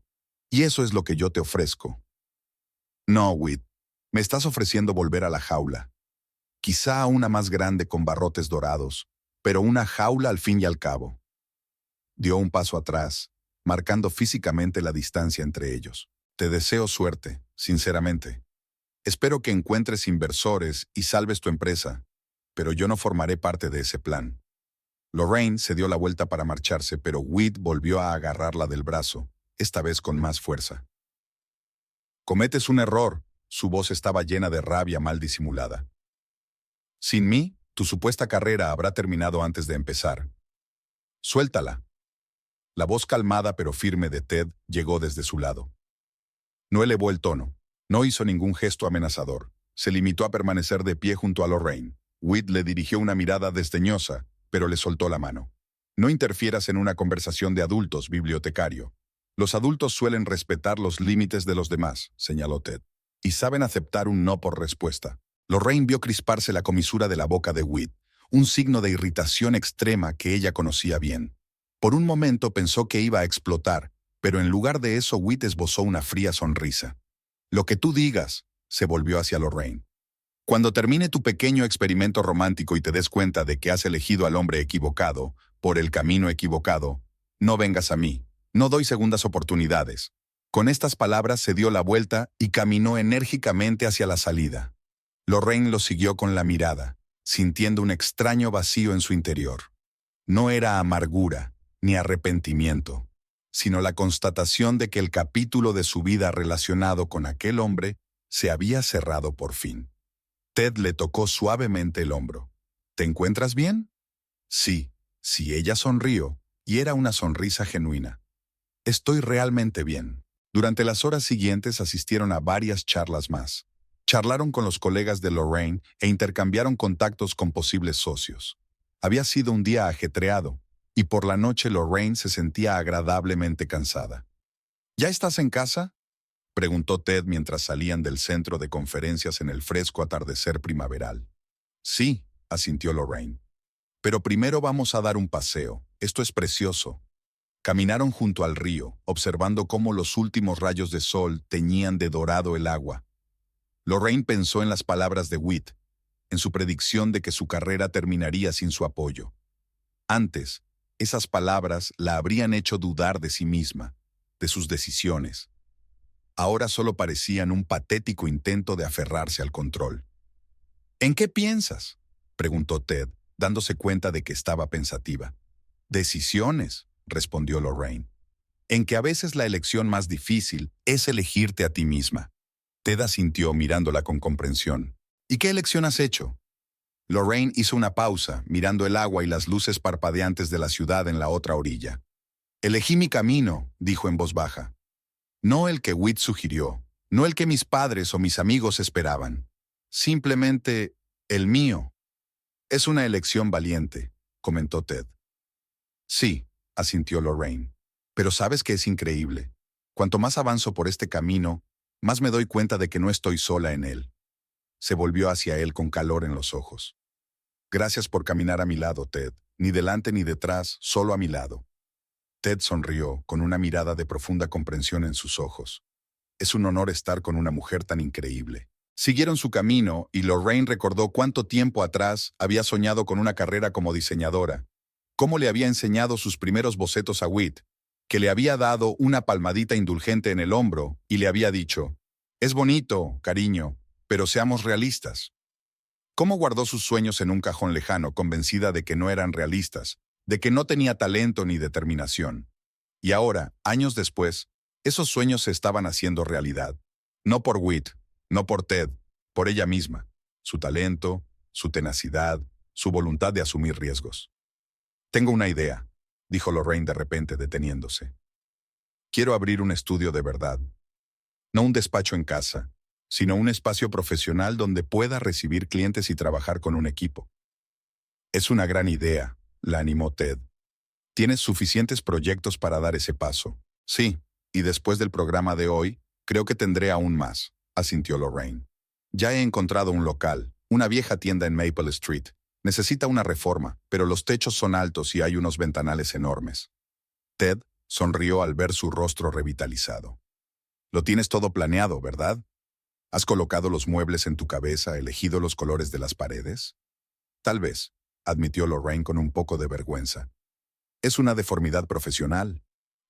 Y eso es lo que yo te ofrezco». «No, Whit. Me estás ofreciendo volver a la jaula. Quizá a una más grande con barrotes dorados, pero una jaula al fin y al cabo». Dio un paso atrás, marcando físicamente la distancia entre ellos. «Te deseo suerte, sinceramente. Espero que encuentres inversores y salves tu empresa, pero yo no formaré parte de ese plan». Lorraine se dio la vuelta para marcharse, pero Whit volvió a agarrarla del brazo, esta vez con más fuerza. «Cometes un error», su voz estaba llena de rabia mal disimulada. «Sin mí, tu supuesta carrera habrá terminado antes de empezar. Suéltala». La voz calmada pero firme de Ted llegó desde su lado. No elevó el tono, no hizo ningún gesto amenazador. Se limitó a permanecer de pie junto a Lorraine. Whit le dirigió una mirada desdeñosa, pero le soltó la mano. «No interfieras en una conversación de adultos, bibliotecario. Los adultos suelen respetar los límites de los demás», señaló Ted, «y saben aceptar un no por respuesta». Lorraine vio crisparse la comisura de la boca de Whit, un signo de irritación extrema que ella conocía bien. Por un momento pensó que iba a explotar, pero en lugar de eso Whit esbozó una fría sonrisa. «Lo que tú digas», se volvió hacia Lorraine. «Cuando termine tu pequeño experimento romántico y te des cuenta de que has elegido al hombre equivocado, por el camino equivocado, no vengas a mí. No doy segundas oportunidades». Con estas palabras se dio la vuelta y caminó enérgicamente hacia la salida. Lorraine lo siguió con la mirada, sintiendo un extraño vacío en su interior. No era amargura, ni arrepentimiento, sino la constatación de que el capítulo de su vida relacionado con aquel hombre se había cerrado por fin. Ted le tocó suavemente el hombro. ¿Te encuentras bien? Sí, sí, ella sonrió, y era una sonrisa genuina. Estoy realmente bien. Durante las horas siguientes asistieron a varias charlas más. Charlaron con los colegas de Lorraine e intercambiaron contactos con posibles socios. Había sido un día ajetreado, y por la noche Lorraine se sentía agradablemente cansada. ¿Ya estás en casa?, preguntó Ted mientras salían del centro de conferencias en el fresco atardecer primaveral. Sí, asintió Lorraine. Pero primero vamos a dar un paseo. Esto es precioso. Caminaron junto al río, observando cómo los últimos rayos de sol teñían de dorado el agua. Lorraine pensó en las palabras de Whit, en su predicción de que su carrera terminaría sin su apoyo. Antes, esas palabras la habrían hecho dudar de sí misma, de sus decisiones. Ahora solo parecían un patético intento de aferrarse al control. ¿En qué piensas?, preguntó Ted, dándose cuenta de que estaba pensativa. Decisiones, respondió Lorraine. En que a veces la elección más difícil es elegirte a ti misma. Ted asintió mirándola con comprensión. ¿Y qué elección has hecho? Lorraine hizo una pausa, mirando el agua y las luces parpadeantes de la ciudad en la otra orilla. Elegí mi camino, dijo en voz baja. No el que Whit sugirió, no el que mis padres o mis amigos esperaban. Simplemente el mío. Es una elección valiente, comentó Ted. Sí, asintió Lorraine. Pero sabes que es increíble. Cuanto más avanzo por este camino, más me doy cuenta de que no estoy sola en él. Se volvió hacia él con calor en los ojos. Gracias por caminar a mi lado, Ted. Ni delante ni detrás, solo a mi lado. Ted sonrió, con una mirada de profunda comprensión en sus ojos. Es un honor estar con una mujer tan increíble. Siguieron su camino y Lorraine recordó cuánto tiempo atrás había soñado con una carrera como diseñadora, cómo le había enseñado sus primeros bocetos a Whit, que le había dado una palmadita indulgente en el hombro y le había dicho, «Es bonito, cariño, pero seamos realistas». Cómo guardó sus sueños en un cajón lejano, convencida de que no eran realistas, de que no tenía talento ni determinación. Y ahora, años después, esos sueños se estaban haciendo realidad. No por Whit, no por Ted, por ella misma, su talento, su tenacidad, su voluntad de asumir riesgos. Tengo una idea, dijo Lorraine de repente deteniéndose. Quiero abrir un estudio de verdad. No un despacho en casa, sino un espacio profesional donde pueda recibir clientes y trabajar con un equipo. Es una gran idea, la animó Ted. Tienes suficientes proyectos para dar ese paso. Sí, y después del programa de hoy, creo que tendré aún más, asintió Lorraine. Ya he encontrado un local, una vieja tienda en Maple Street. Necesita una reforma, pero los techos son altos y hay unos ventanales enormes. Ted sonrió al ver su rostro revitalizado. Lo tienes todo planeado, ¿verdad? ¿Has colocado los muebles en tu cabeza, elegido los colores de las paredes? Tal vez, admitió Lorraine con un poco de vergüenza. Es una deformidad profesional.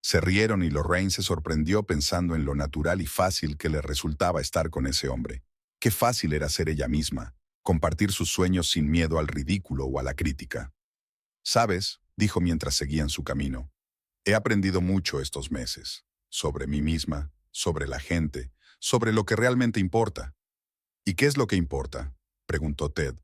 Se rieron y Lorraine se sorprendió pensando en lo natural y fácil que le resultaba estar con ese hombre. Qué fácil era ser ella misma, compartir sus sueños sin miedo al ridículo o a la crítica. «Sabes», dijo mientras seguían su camino, «he aprendido mucho estos meses, sobre mí misma, sobre la gente, sobre lo que realmente importa». «¿Y qué es lo que importa?», preguntó Ted.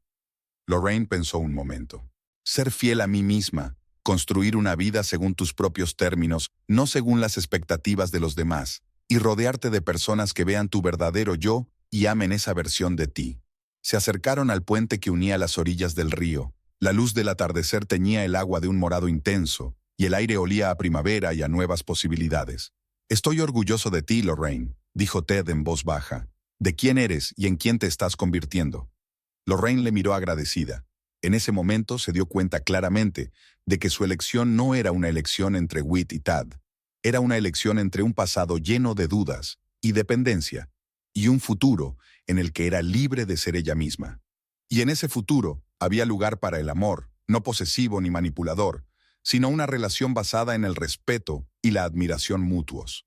Lorraine pensó un momento. «Ser fiel a mí misma, construir una vida según tus propios términos, no según las expectativas de los demás, y rodearte de personas que vean tu verdadero yo y amen esa versión de ti». Se acercaron al puente que unía las orillas del río. La luz del atardecer teñía el agua de un morado intenso, y el aire olía a primavera y a nuevas posibilidades. «Estoy orgulloso de ti, Lorraine», dijo Ted en voz baja. «De quién eres y en quién te estás convirtiendo». Lorraine le miró agradecida. En ese momento se dio cuenta claramente de que su elección no era una elección entre Whit y Tad. Era una elección entre un pasado lleno de dudas y dependencia, y un futuro en el que era libre de ser ella misma. Y en ese futuro había lugar para el amor, no posesivo ni manipulador, sino una relación basada en el respeto y la admiración mutuos.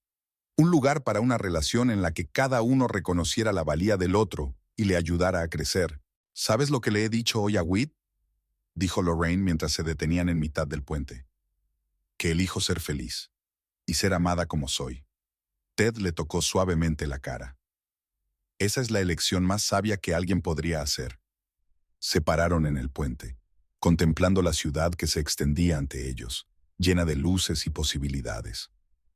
Un lugar para una relación en la que cada uno reconociera la valía del otro y le ayudara a crecer. «¿Sabes lo que le he dicho hoy a Whit?», dijo Lorraine mientras se detenían en mitad del puente. «Que elijo ser feliz y ser amada como soy». Ted le tocó suavemente la cara. Esa es la elección más sabia que alguien podría hacer. Se pararon en el puente, contemplando la ciudad que se extendía ante ellos, llena de luces y posibilidades.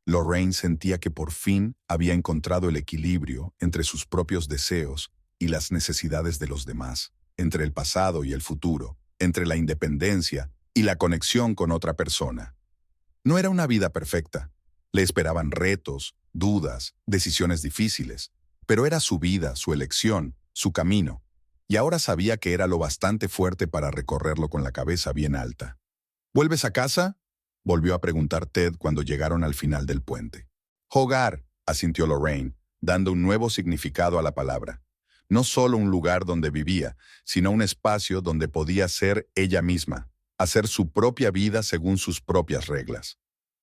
Lorraine sentía que por fin había encontrado el equilibrio entre sus propios deseos y las necesidades de los demás, entre el pasado y el futuro, entre la independencia y la conexión con otra persona. No era una vida perfecta. Le esperaban retos, dudas, decisiones difíciles, pero era su vida, su elección, su camino, y ahora sabía que era lo bastante fuerte para recorrerlo con la cabeza bien alta. ¿Vuelves a casa?, volvió a preguntar Ted cuando llegaron al final del puente. Hogar, asintió Lorraine, dando un nuevo significado a la palabra. No solo un lugar donde vivía, sino un espacio donde podía ser ella misma, hacer su propia vida según sus propias reglas.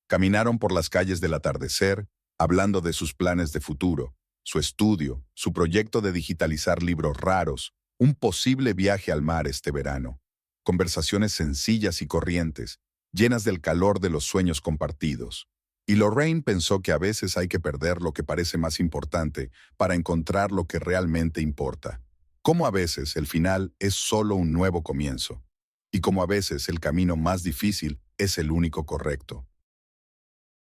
Caminaron por las calles del atardecer, hablando de sus planes de futuro, su estudio, su proyecto de digitalizar libros raros, un posible viaje al mar este verano. Conversaciones sencillas y corrientes, llenas del calor de los sueños compartidos. Y Lorraine pensó que a veces hay que perder lo que parece más importante para encontrar lo que realmente importa. Como a veces el final es solo un nuevo comienzo. Y como a veces el camino más difícil es el único correcto.